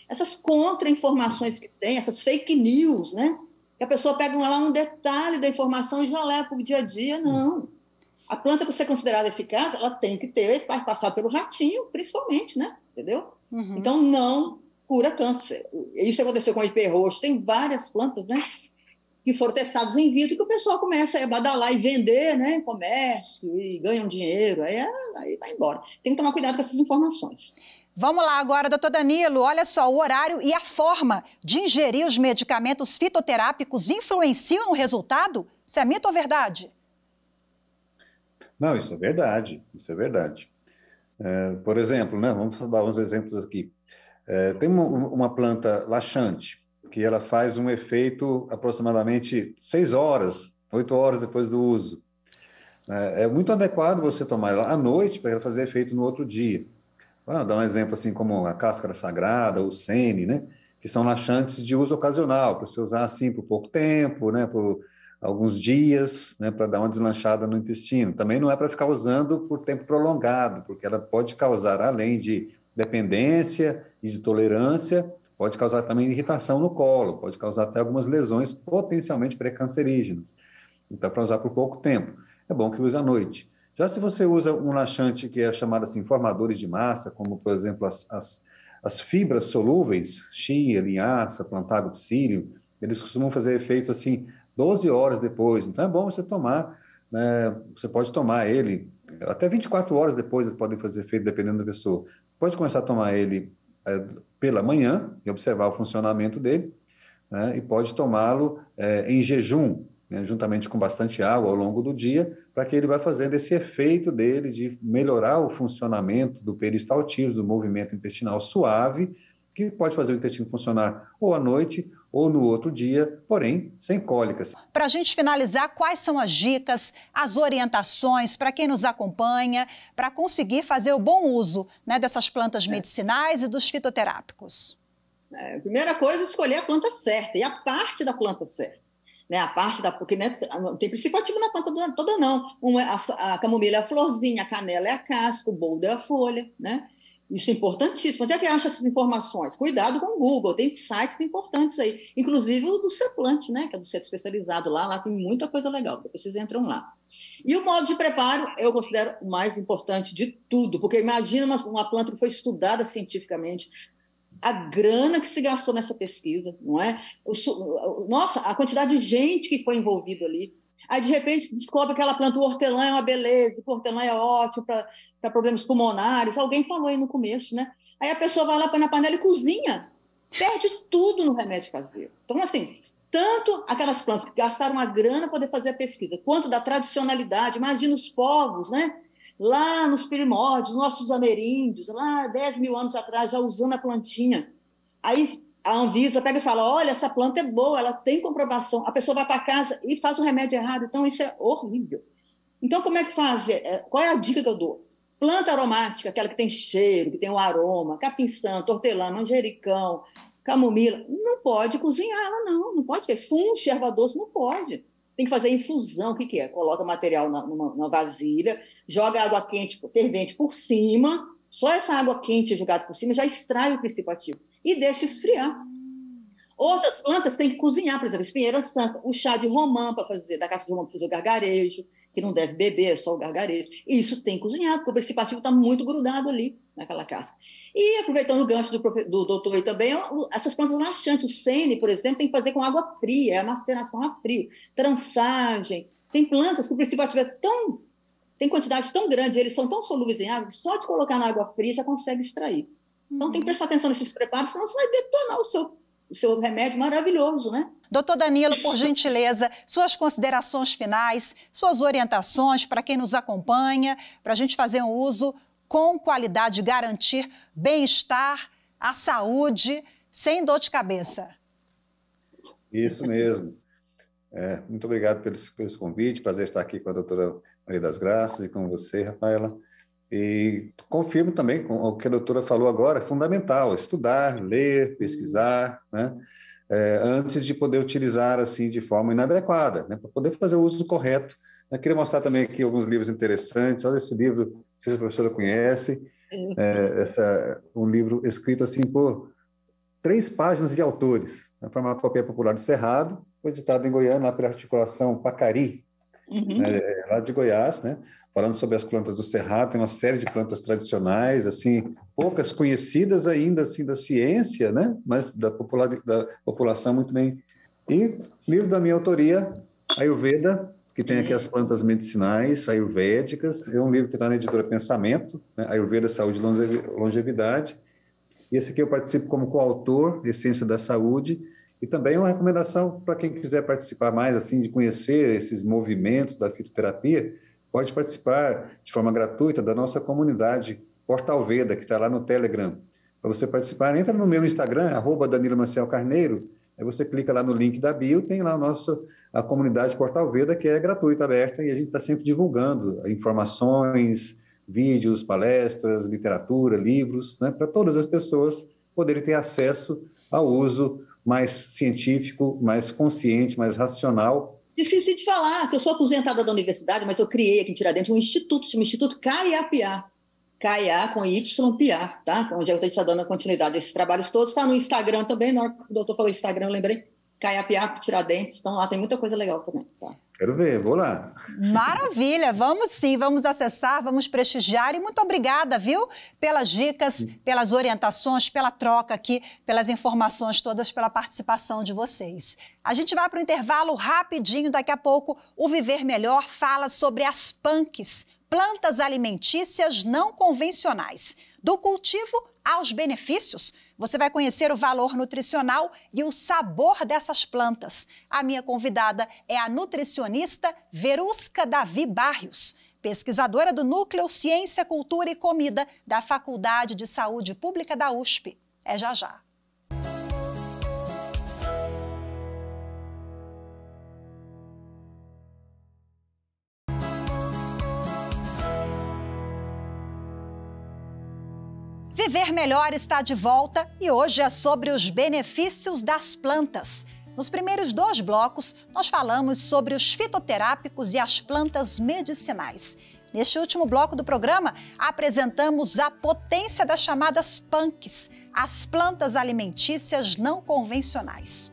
essas contra-informações que tem, essas fake news, né? Que a pessoa pega lá um detalhe da informação e já leva para o dia a dia. Não. A planta, para ser considerada eficaz, ela tem que passar pelo ratinho, principalmente, né? Entendeu? Então, não cura câncer. Isso aconteceu com o IP roxo. Tem várias plantas, né? Que foram testados in vitro, que o pessoal começa a badalar e vender, né, comércio, e ganham dinheiro, aí vai embora. Tem que tomar cuidado com essas informações. Vamos lá agora, doutor Danilo, olha só, o horário e a forma de ingerir os medicamentos fitoterápicos influenciam no resultado? Isso é mito ou verdade? Não, isso é verdade, por exemplo, né, vamos dar uns exemplos aqui. Tem uma planta laxante, que ela faz um efeito aproximadamente 6 horas, 8 horas depois do uso. É muito adequado você tomar ela à noite para ela fazer efeito no outro dia. Vou dar um exemplo assim como a cáscara sagrada, o sene, né? Que são laxantes de uso ocasional, para você usar assim por pouco tempo, né? Por alguns dias, né? Para dar uma deslanchada no intestino. Também não é para ficar usando por tempo prolongado, porque ela pode causar, além de dependência e de tolerância, pode causar também irritação no colo, pode causar até algumas lesões potencialmente pré-cancerígenas. Então, para usar por pouco tempo. É bom que use à noite. Já se você usa um laxante que é chamado assim, formadores de massa, como, por exemplo, as fibras solúveis, chia, linhaça, plantago, psílio, eles costumam fazer efeitos assim 12 horas depois. Então, é bom você tomar, né? Você pode tomar ele até 24 horas depois, eles podem fazer efeito, dependendo da pessoa. Pode começar a tomar ele pela manhã e observar o funcionamento dele, né? E pode tomá-lo em jejum, né? Juntamente com bastante água ao longo do dia, para que ele vá fazendo esse efeito dele de melhorar o funcionamento do peristaltismo, do movimento intestinal suave, que pode fazer o intestino funcionar ou à noite ou no outro dia, porém sem cólicas. Para a gente finalizar, quais são as dicas, as orientações para quem nos acompanha, para conseguir fazer o bom uso, né, dessas plantas medicinais e dos fitoterápicos? A primeira coisa é escolher a planta certa e a parte da planta certa. Né, porque né, não tem princípio ativo na planta toda, não. A camomila é a florzinha, a canela é a casca, o boldo é a folha, né? Isso é importantíssimo. Onde é que acha essas informações? Cuidado com o Google, tem sites importantes aí. Inclusive o do Ceplante, né? Que é do centro especializado lá tem muita coisa legal, depois vocês entram lá. E o modo de preparo eu considero o mais importante de tudo, porque imagina uma planta que foi estudada cientificamente, a grana que se gastou nessa pesquisa, não é? Nossa, a quantidade de gente que foi envolvida ali. Aí, de repente, descobre que aquela planta, o hortelã é uma beleza, o hortelã é ótimo para problemas pulmonares. Alguém falou aí no começo, né? Aí a pessoa vai lá, põe na panela e cozinha. Perde tudo no remédio caseiro. Então, assim, tanto aquelas plantas que gastaram a grana para poder fazer a pesquisa, quanto da tradicionalidade. Imagina os povos, né? Lá nos primórdios, nossos ameríndios, lá 10 mil anos atrás, já usando a plantinha. Aí a Anvisa pega e fala, olha, essa planta é boa, ela tem comprovação. A pessoa vai para casa e faz um remédio errado. Então, isso é horrível. Então, como é que faz? Qual é a dica que eu dou? Planta aromática, aquela que tem cheiro, que tem o aroma, capim-santo, hortelã, manjericão, camomila, não pode cozinhá-la, não pode ter. Funcho, erva doce, não pode. Tem que fazer infusão, o que é? Coloca material numa vasilha, joga água quente, fervente por cima, só essa água quente jogada por cima já extrai o princípio ativo e deixa esfriar. Outras plantas tem que cozinhar, por exemplo, espinheira santa, o chá de romã para fazer, da casca de romã para fazer o gargarejo, que não deve beber, é só o gargarejo. E isso tem que cozinhar, porque o princípio ativo está muito grudado ali, naquela casca. E, aproveitando o gancho do doutor aí também, essas plantas laxantes, o sene, por exemplo, tem que fazer com água fria, é a maceração a frio. Trançagem, tem plantas que o princípio ativo tem quantidade tão grande, eles são tão solúveis em água, que só de colocar na água fria já consegue extrair. Então tem que prestar atenção nesses preparos, senão você vai detonar o seu remédio maravilhoso, né? Doutor Danilo, por gentileza, suas considerações finais, suas orientações para quem nos acompanha, para a gente fazer um uso com qualidade, garantir bem-estar, a saúde, sem dor de cabeça. Isso mesmo. Muito obrigado pelo convite, prazer estar aqui com a doutora Maria das Graças e com você, Rafaela. E confirmo também com o que a doutora falou agora, é fundamental estudar, ler, pesquisar, né? Antes de poder utilizar assim de forma inadequada, né? Para poder fazer o uso correto. Eu queria mostrar também aqui alguns livros interessantes. Olha esse livro, não sei se a professora conhece, um livro escrito assim por 3 páginas de autores, na Farmacopéia Popular do Cerrado, foi editado em Goiânia, lá pela articulação Pacari, lá de Goiás, né? Falando sobre as plantas do Cerrado, tem uma série de plantas tradicionais, assim, poucas conhecidas ainda, assim, da ciência, né? Mas da população muito bem. E livro da minha autoria, Ayurveda, que tem aqui as plantas medicinais ayurvédicas, é um livro que está na editora Pensamento, né? Ayurveda, Saúde e Longevidade. E esse aqui eu participo como coautor, Essência da Saúde, e também uma recomendação para quem quiser participar mais, assim, de conhecer esses movimentos da fitoterapia, pode participar de forma gratuita da nossa comunidade Portal Veda, que está lá no Telegram. Para você participar, entra no meu Instagram, @DaniloMacielCarneiro, aí você clica lá no link da bio, tem lá a comunidade Portal Veda, que é gratuita, aberta, e a gente está sempre divulgando informações, vídeos, palestras, literatura, livros, né, para todas as pessoas poderem ter acesso ao uso mais científico, mais consciente, mais racional. Esqueci de falar que eu sou aposentada da universidade, mas eu criei aqui em Tiradentes um instituto, chama Instituto Caiá-Piá. Caiá com Y-Piá, tá? Onde a gente está dando continuidade a esses trabalhos todos. Está no Instagram também, na hora que o doutor falou Instagram, eu lembrei. Caiá-Piá, Tiradentes, então lá tem muita coisa legal também, tá? Quero ver, vou lá. Maravilha, vamos sim, vamos acessar, vamos prestigiar e muito obrigada, viu? Pelas dicas, pelas orientações, pela troca aqui, pelas informações todas, pela participação de vocês. A gente vai para o intervalo rapidinho, daqui a pouco o Viver Melhor fala sobre as punks, plantas alimentícias não convencionais. Do cultivo aos benefícios, você vai conhecer o valor nutricional e o sabor dessas plantas. A minha convidada é a nutricionista Verusca Davi Barrios, pesquisadora do Núcleo Ciência, Cultura e Comida da Faculdade de Saúde Pública da USP. É já já. Viver Melhor está de volta e hoje é sobre os benefícios das plantas. Nos primeiros 2 blocos, nós falamos sobre os fitoterápicos e as plantas medicinais. Neste último bloco do programa, apresentamos a potência das chamadas punks, as plantas alimentícias não convencionais.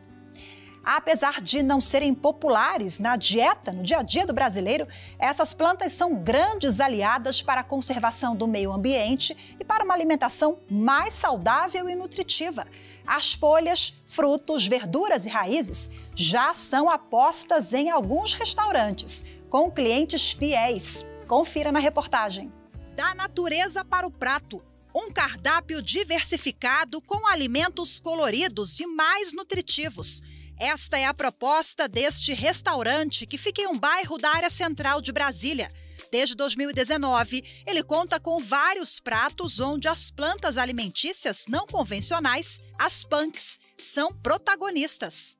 Apesar de não serem populares na dieta, no dia a dia do brasileiro, essas plantas são grandes aliadas para a conservação do meio ambiente e para uma alimentação mais saudável e nutritiva. As folhas, frutos, verduras e raízes já são apostas em alguns restaurantes, com clientes fiéis. Confira na reportagem. Da natureza para o prato. Um cardápio diversificado com alimentos coloridos e mais nutritivos. Esta é a proposta deste restaurante que fica em um bairro da área central de Brasília. Desde 2019, ele conta com vários pratos onde as plantas alimentícias não convencionais, as punks, são protagonistas.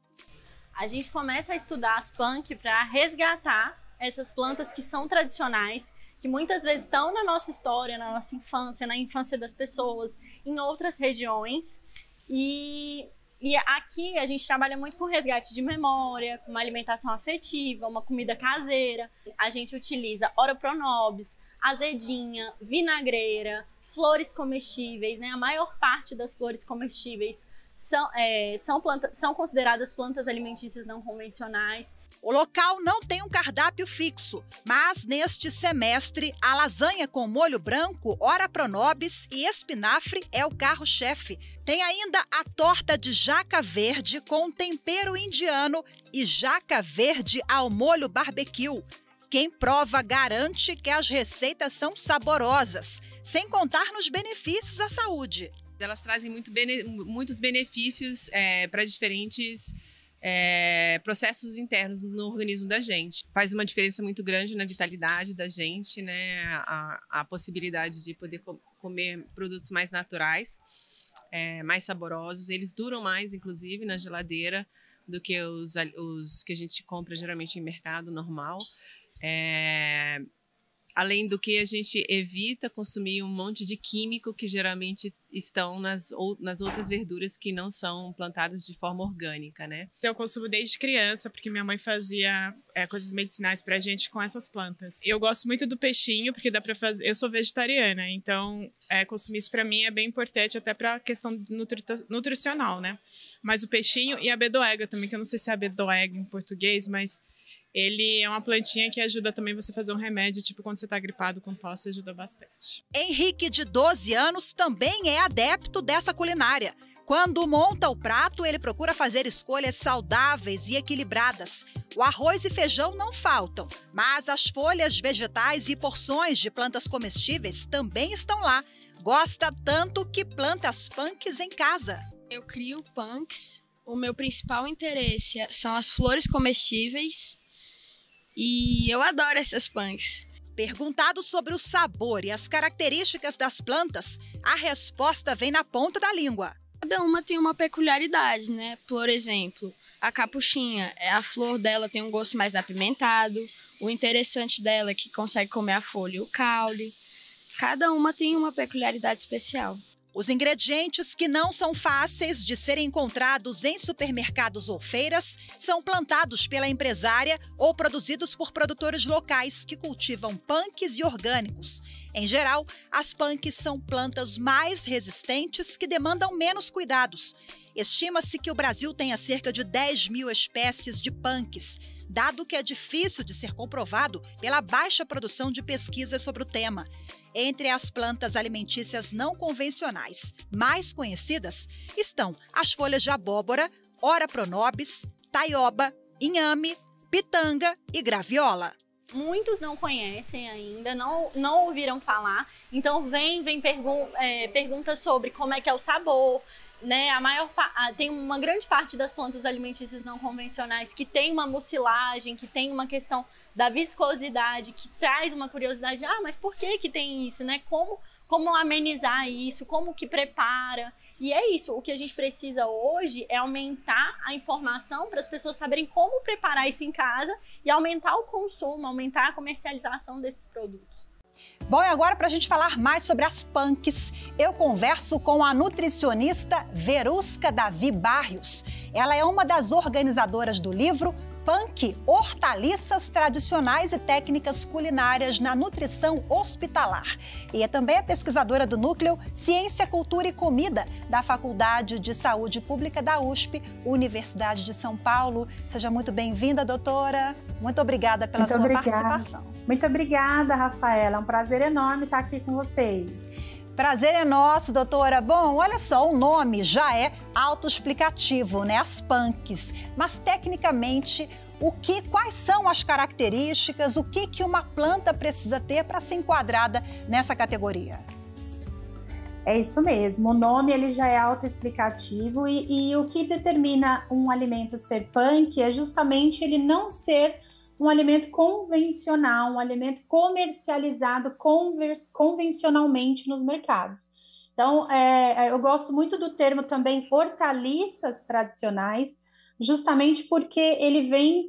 A gente começa a estudar as punk para resgatar essas plantas que são tradicionais, que muitas vezes estão na nossa história, na nossa infância, na infância das pessoas, em outras regiões. E aqui a gente trabalha muito com resgate de memória, com uma alimentação afetiva, uma comida caseira. A gente utiliza ora pronobis, azedinha, vinagreira, flores comestíveis, né? A maior parte das flores comestíveis são consideradas plantas alimentícias não convencionais. O local não tem um cardápio fixo, mas neste semestre a lasanha com molho branco, ora pronobis e espinafre é o carro-chefe. Tem ainda a torta de jaca verde com tempero indiano e jaca verde ao molho barbecue. Quem prova garante que as receitas são saborosas, sem contar nos benefícios à saúde. Elas trazem muitos benefícios para diferentes processos internos no organismo da gente. Faz uma diferença muito grande na vitalidade da gente, né? A possibilidade de poder comer produtos mais naturais, mais saborosos. Eles duram mais, inclusive, na geladeira do que os que a gente compra geralmente em mercado normal. Além do que a gente evita consumir um monte de químico que geralmente estão nas outras verduras que não são plantadas de forma orgânica, né? Eu consumo desde criança, porque minha mãe fazia coisas medicinais pra gente com essas plantas. Eu gosto muito do peixinho, porque dá pra fazer... Eu sou vegetariana, então consumir isso pra mim é bem importante, até pra questão nutricional, né? Mas o peixinho e a bedoega também, que eu não sei se é a bedoega em português, mas... Ele é uma plantinha que ajuda também você a fazer um remédio, tipo quando você está gripado com tosse, ajuda bastante. Henrique, de 12 anos, também é adepto dessa culinária. Quando monta o prato, ele procura fazer escolhas saudáveis e equilibradas. O arroz e feijão não faltam, mas as folhas vegetais e porções de plantas comestíveis também estão lá. Gosta tanto que planta as punks em casa. Eu crio punks. O meu principal interesse são as flores comestíveis. E eu adoro essas punks. Perguntado sobre o sabor e as características das plantas, a resposta vem na ponta da língua. Cada uma tem uma peculiaridade, né? Por exemplo, a capuchinha, a flor dela tem um gosto mais apimentado. O interessante dela é que consegue comer a folha e o caule. Cada uma tem uma peculiaridade especial. Os ingredientes que não são fáceis de serem encontrados em supermercados ou feiras são plantados pela empresária ou produzidos por produtores locais que cultivam punks e orgânicos. Em geral, as punks são plantas mais resistentes que demandam menos cuidados. Estima-se que o Brasil tenha cerca de 10 mil espécies de punks, dado que é difícil de ser comprovado pela baixa produção de pesquisas sobre o tema. Entre as plantas alimentícias não convencionais mais conhecidas estão as folhas de abóbora, ora pronobis, taioba, inhame, pitanga e graviola. Muitos não conhecem ainda, não ouviram falar, então vem perguntas sobre como é que é o sabor, né? Tem uma grande parte das plantas alimentícias não convencionais que tem uma mucilagem, que tem uma questão da viscosidade, que traz uma curiosidade, mas por que tem isso, né? Como amenizar isso, como que prepara. E é isso, o que a gente precisa hoje é aumentar a informação para as pessoas saberem como preparar isso em casa e aumentar o consumo, aumentar a comercialização desses produtos. Bom, e agora para a gente falar mais sobre as punks, eu converso com a nutricionista Verusca Davi Barrios. Ela é uma das organizadoras do livro Punk, Hortaliças Tradicionais e Técnicas Culinárias na Nutrição Hospitalar. E é também a pesquisadora do Núcleo Ciência, Cultura e Comida da Faculdade de Saúde Pública da USP, Universidade de São Paulo. Seja muito bem-vinda, doutora. Muito obrigada pela sua participação. Muito obrigada, Rafaela. É um prazer enorme estar aqui com vocês. Prazer é nosso, doutora. Bom, olha só, o nome já é autoexplicativo, né? As punks. Mas, tecnicamente, quais são as características, o que uma planta precisa ter para ser enquadrada nessa categoria? É isso mesmo, o nome ele já é autoexplicativo e o que determina um alimento ser punk é justamente ele não ser um alimento convencional, um alimento comercializado convencionalmente nos mercados. Então, eu gosto muito do termo também hortaliças tradicionais, justamente porque ele vem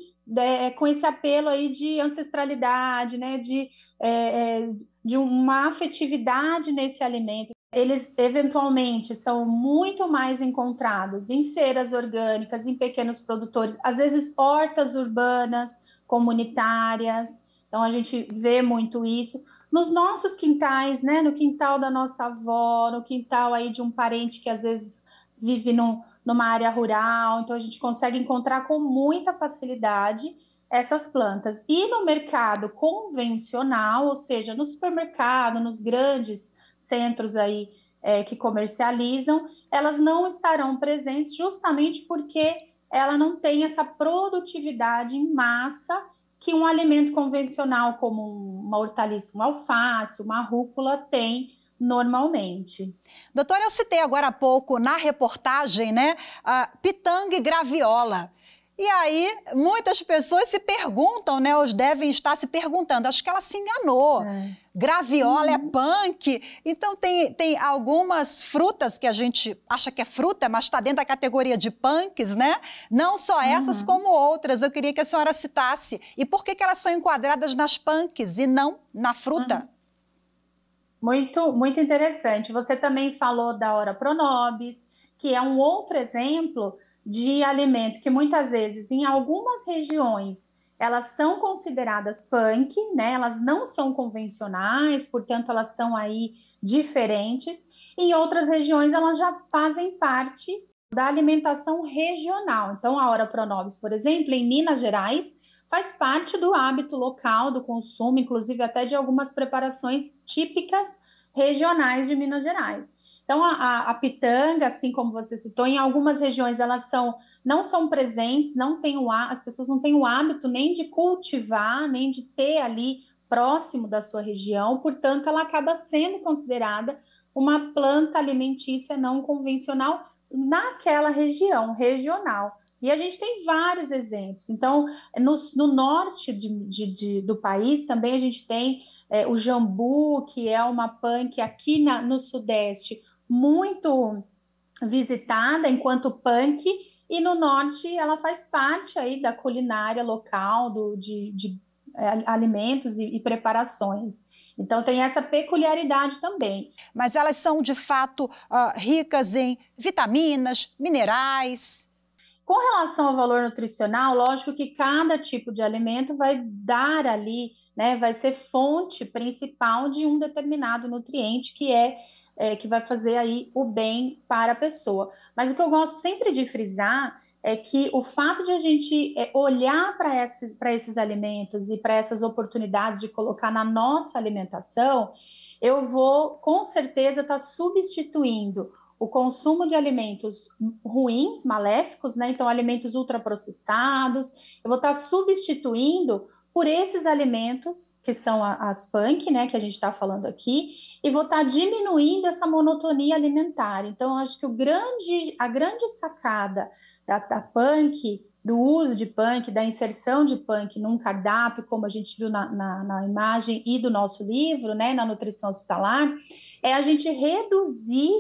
com esse apelo aí de ancestralidade, né, de uma afetividade nesse alimento. Eles, eventualmente, são muito mais encontrados em feiras orgânicas, em pequenos produtores, às vezes hortas urbanas, comunitárias. Então, a gente vê muito isso. Nos nossos quintais, né? No quintal da nossa avó, no quintal aí de um parente que, às vezes, vive numa área rural. Então, a gente consegue encontrar com muita facilidade essas plantas. E no mercado convencional, ou seja, no supermercado, nos grandes centros aí que comercializam, elas não estarão presentes justamente porque ela não tem essa produtividade em massa que um alimento convencional como uma hortaliça, uma alface, uma rúcula tem normalmente. Doutora, eu citei agora há pouco na reportagem, né, a pitanga e graviola. E aí, muitas pessoas se perguntam, né, ou devem estar se perguntando, acho que ela se enganou. Graviola é punk. Então, tem algumas frutas que a gente acha que é fruta, mas está dentro da categoria de punks, né? Não só essas, como outras. Eu queria que a senhora citasse. E por que elas são enquadradas nas punks e não na fruta? Muito, muito interessante. Você também falou da Ora pronobis, que é um outro exemplo de alimento que muitas vezes em algumas regiões elas são consideradas punk, né? Elas não são convencionais, portanto elas são aí diferentes. Em outras regiões elas já fazem parte da alimentação regional. Então a Ora pronobis, por exemplo, em Minas Gerais, faz parte do hábito local do consumo, inclusive até de algumas preparações típicas regionais de Minas Gerais. Então, a pitanga, assim como você citou, em algumas regiões elas não são presentes, as pessoas não têm o hábito nem de cultivar, nem de ter ali próximo da sua região, portanto, ela acaba sendo considerada uma planta alimentícia não convencional naquela região, regional. E a gente tem vários exemplos. Então, no norte do país também a gente tem o jambu, que é uma punk aqui no sudeste, muito visitada enquanto punk, e no norte ela faz parte aí da culinária local, de alimentos e preparações. Então tem essa peculiaridade também. Mas elas são de fato ricas em vitaminas, minerais. Com relação ao valor nutricional, lógico que cada tipo de alimento vai dar ali, né, vai ser fonte principal de um determinado nutriente que vai fazer aí o bem para a pessoa. Mas o que eu gosto sempre de frisar é que o fato de a gente olhar para esses alimentos e para essas oportunidades de colocar na nossa alimentação, eu vou com certeza estar substituindo o consumo de alimentos ruins, maléficos, né? Então alimentos ultraprocessados, eu vou estar substituindo por esses alimentos, que são as punk, né, que a gente está falando aqui, e vou estar diminuindo essa monotonia alimentar. Então, eu acho que a grande sacada da punk, do uso de punk, da inserção de punk num cardápio, como a gente viu na imagem e do nosso livro, né, na nutrição hospitalar, é a gente reduzir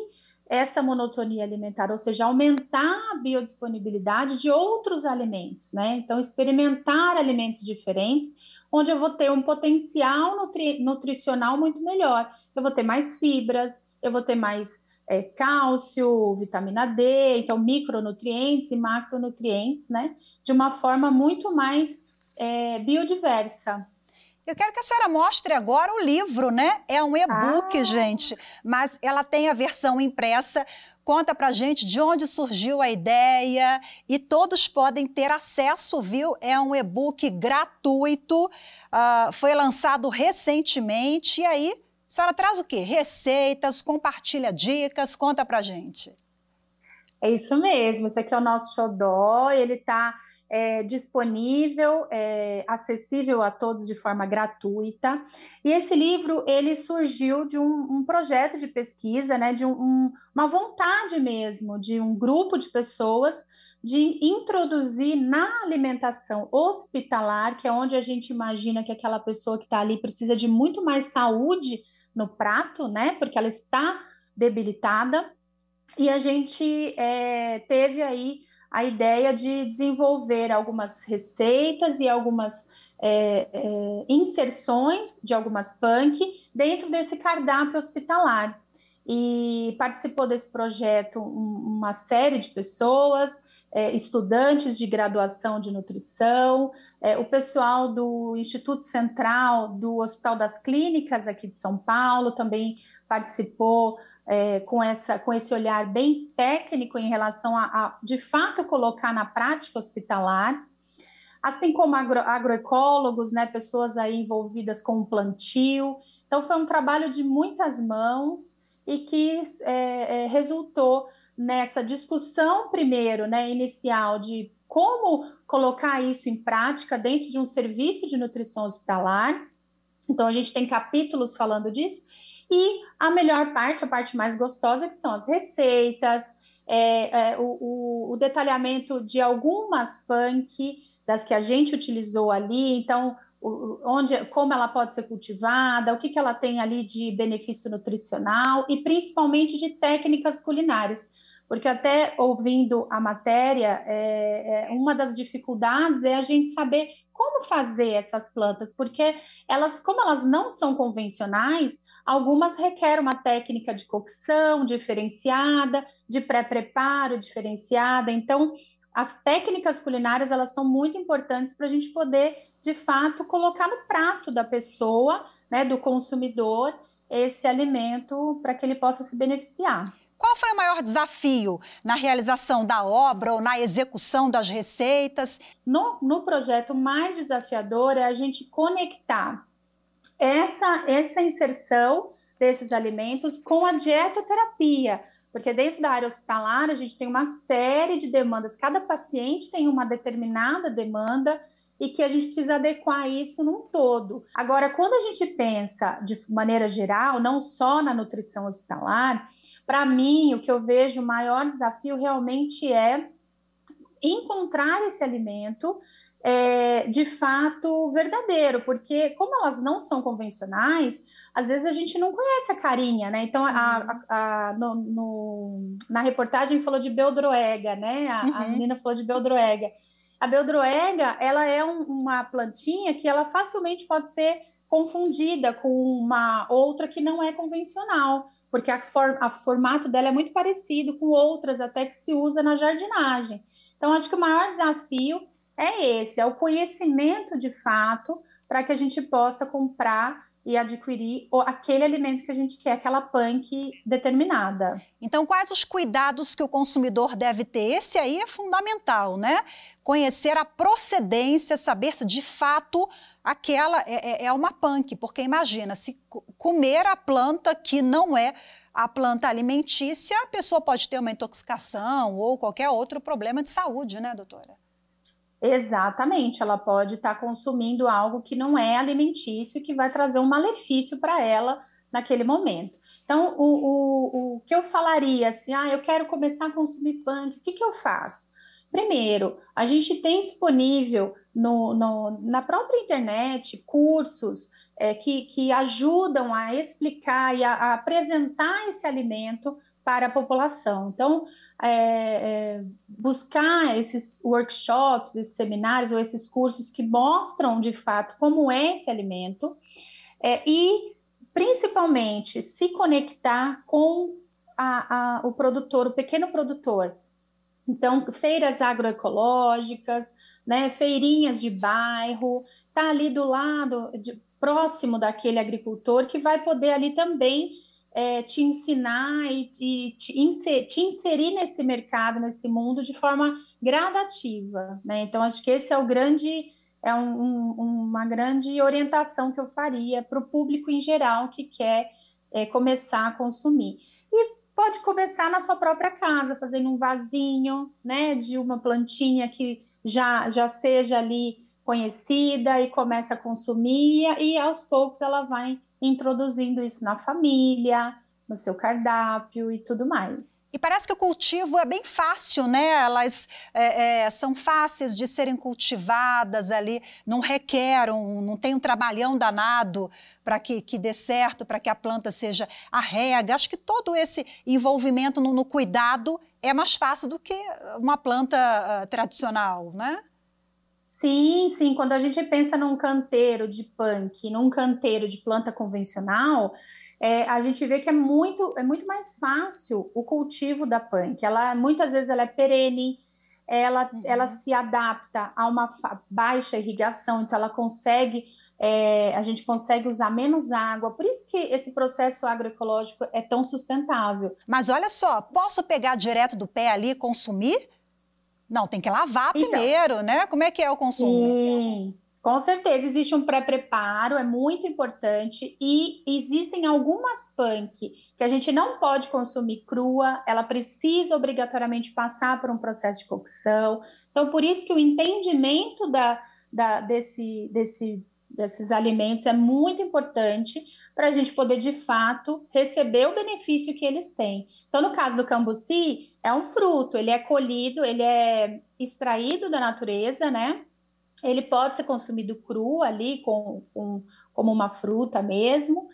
essa monotonia alimentar, ou seja, aumentar a biodisponibilidade de outros alimentos, né? Então, experimentar alimentos diferentes, onde eu vou ter um potencial nutricional muito melhor. Eu vou ter mais fibras, eu vou ter mais cálcio, vitamina D, então micronutrientes e macronutrientes, né? De uma forma muito mais biodiversa. Eu quero que a senhora mostre agora o livro, né? É um e-book, gente, mas ela tem a versão impressa. Conta pra gente de onde surgiu a ideia e todos podem ter acesso, viu? É um e-book gratuito, foi lançado recentemente. E aí, a senhora traz o quê? Receitas, compartilha dicas, conta pra gente. É isso mesmo, esse aqui é o nosso xodó, ele tá disponível, acessível a todos de forma gratuita. E esse livro, ele surgiu de um projeto de pesquisa, né, de uma vontade mesmo, de um grupo de pessoas de introduzir na alimentação hospitalar, que é onde a gente imagina que aquela pessoa que está ali precisa de muito mais saúde no prato, né, porque ela está debilitada, e a gente teve aí a ideia de desenvolver algumas receitas e algumas inserções de algumas punk dentro desse cardápio hospitalar. E participou desse projeto uma série de pessoas, estudantes de graduação de nutrição, o pessoal do Instituto Central do Hospital das Clínicas aqui de São Paulo também participou com esse olhar bem técnico em relação a de fato colocar na prática hospitalar, assim como agroecólogos, né, pessoas aí envolvidas com o plantio. Então foi um trabalho de muitas mãos e que resultou nessa discussão primeiro, né, inicial de como colocar isso em prática dentro de um serviço de nutrição hospitalar. Então a gente tem capítulos falando disso. E a melhor parte, a parte mais gostosa, que são as receitas, o detalhamento de algumas punk, das que a gente utilizou ali, então, como ela pode ser cultivada, o que ela tem ali de benefício nutricional e principalmente de técnicas culinárias. Porque até ouvindo a matéria, uma das dificuldades é a gente saber como fazer essas plantas, porque como elas não são convencionais, algumas requerem uma técnica de cocção diferenciada, de pré-preparo diferenciada. Então, as técnicas culinárias, elas são muito importantes para a gente poder, de fato, colocar no prato da pessoa, né, do consumidor, esse alimento para que ele possa se beneficiar. Qual foi o maior desafio na realização da obra ou na execução das receitas? No projeto, o mais desafiador é a gente conectar essa inserção desses alimentos com a dietoterapia, porque dentro da área hospitalar a gente tem uma série de demandas, cada paciente tem uma determinada demanda e que a gente precisa adequar isso num todo. Agora, quando a gente pensa de maneira geral, não só na nutrição hospitalar, para mim, o que eu vejo o maior desafio realmente é encontrar esse alimento de fato verdadeiro, porque como elas não são convencionais, às vezes a gente não conhece a carinha, né? Então, na reportagem falou de beldroega, né? A menina falou de beldroega. A beldroega, ela é uma plantinha que ela facilmente pode ser confundida com uma outra que não é convencional, porque o formato dela é muito parecido com outras até que se usa na jardinagem. Então, acho que o maior desafio é o conhecimento de fato, para que a gente possa comprar e adquirir aquele alimento que a gente quer, aquela punk determinada. Então, quais os cuidados que o consumidor deve ter? Esse aí é fundamental, né? Conhecer a procedência, saber se de fato aquela é uma punk, porque imagina, se comer a planta que não é a planta alimentícia, a pessoa pode ter uma intoxicação ou qualquer outro problema de saúde, né, doutora? Exatamente, ela pode estar consumindo algo que não é alimentício e que vai trazer um malefício para ela naquele momento. Então, o que eu falaria assim, eu quero começar a consumir punk, o que eu faço? Primeiro, a gente tem disponível na própria internet cursos que ajudam a explicar e a apresentar esse alimento para a população. Então, buscar esses workshops, esses seminários ou esses cursos que mostram de fato como é esse alimento e, principalmente, se conectar com o produtor, o pequeno produtor. Então, feiras agroecológicas, né, feirinhas de bairro, tá ali do lado, próximo daquele agricultor que vai poder ali também te ensinar e te inserir nesse mercado, nesse mundo de forma gradativa, né? Então, acho que esse é uma grande orientação que eu faria para o público em geral que quer começar a consumir. E pode começar na sua própria casa, fazendo um vasinho, né, de uma plantinha que já seja ali conhecida e começa a consumir, e aos poucos ela vai introduzindo isso na família, no seu cardápio e tudo mais. E parece que o cultivo é bem fácil, né? Elas são fáceis de serem cultivadas ali, não requer, não tem um trabalhão danado para que dê certo, para que a planta seja a rega. Acho que todo esse envolvimento no cuidado é mais fácil do que uma planta tradicional, né? Sim, sim. Quando a gente pensa num canteiro de punk, num canteiro de planta convencional, a gente vê que é muito mais fácil o cultivo da punk. Muitas vezes ela é perene, ela se adapta a uma baixa irrigação, então a gente consegue usar menos água. Por isso que esse processo agroecológico é tão sustentável. Mas olha só, posso pegar direto do pé ali e consumir? Não, tem que lavar primeiro, né? Como é que é o consumo? Sim. Com certeza, existe um pré-preparo, é muito importante, e existem algumas punk que a gente não pode consumir crua, ela precisa obrigatoriamente passar por um processo de cocção. Então, por isso que o entendimento desses alimentos é muito importante para a gente poder, de fato, receber o benefício que eles têm. Então, no caso do cambuci, é um fruto, ele é colhido, ele é extraído da natureza, né? Ele pode ser consumido cru ali, como uma fruta mesmo,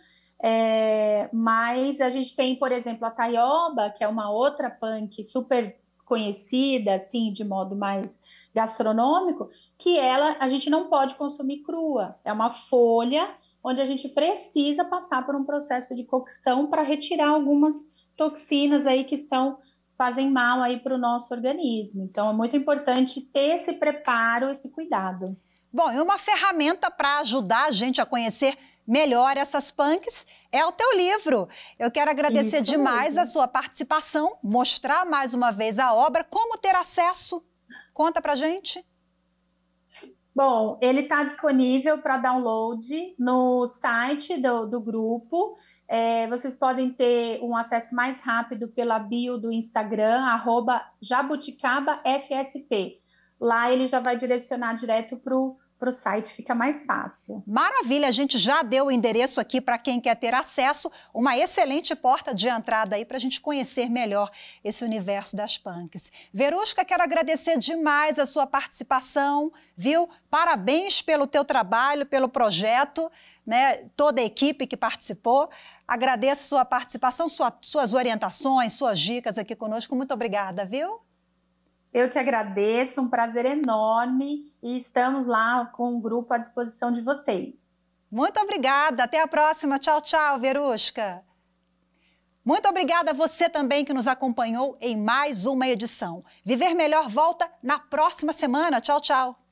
mas a gente tem, por exemplo, a taioba, que é uma outra punk super conhecida, assim, de modo mais gastronômico, que a gente não pode consumir crua. É uma folha onde a gente precisa passar por um processo de cocção para retirar algumas toxinas aí que fazem mal aí para o nosso organismo. Então, é muito importante ter esse preparo, esse cuidado. Bom, e uma ferramenta para ajudar a gente a conhecer melhor essas punks é o teu livro. Eu quero agradecer demais a sua participação, mostrar mais uma vez a obra. Como ter acesso? Conta pra gente. Bom, ele está disponível para download no site do grupo. Vocês podem ter um acesso mais rápido pela bio do Instagram, @jabuticabafsp. Lá ele já vai direcionar direto para o site, fica mais fácil. Maravilha, a gente já deu o endereço aqui para quem quer ter acesso, uma excelente porta de entrada aí para a gente conhecer melhor esse universo das punks. Verusca, quero agradecer demais a sua participação, viu? Parabéns pelo teu trabalho, pelo projeto, né? Toda a equipe que participou. Agradeço sua participação, suas orientações, suas dicas aqui conosco. Muito obrigada, viu? Eu que agradeço, um prazer enorme, e estamos lá com o grupo à disposição de vocês. Muito obrigada, até a próxima. Tchau, tchau, Verusca. Muito obrigada a você também que nos acompanhou em mais uma edição. Viver Melhor volta na próxima semana. Tchau, tchau.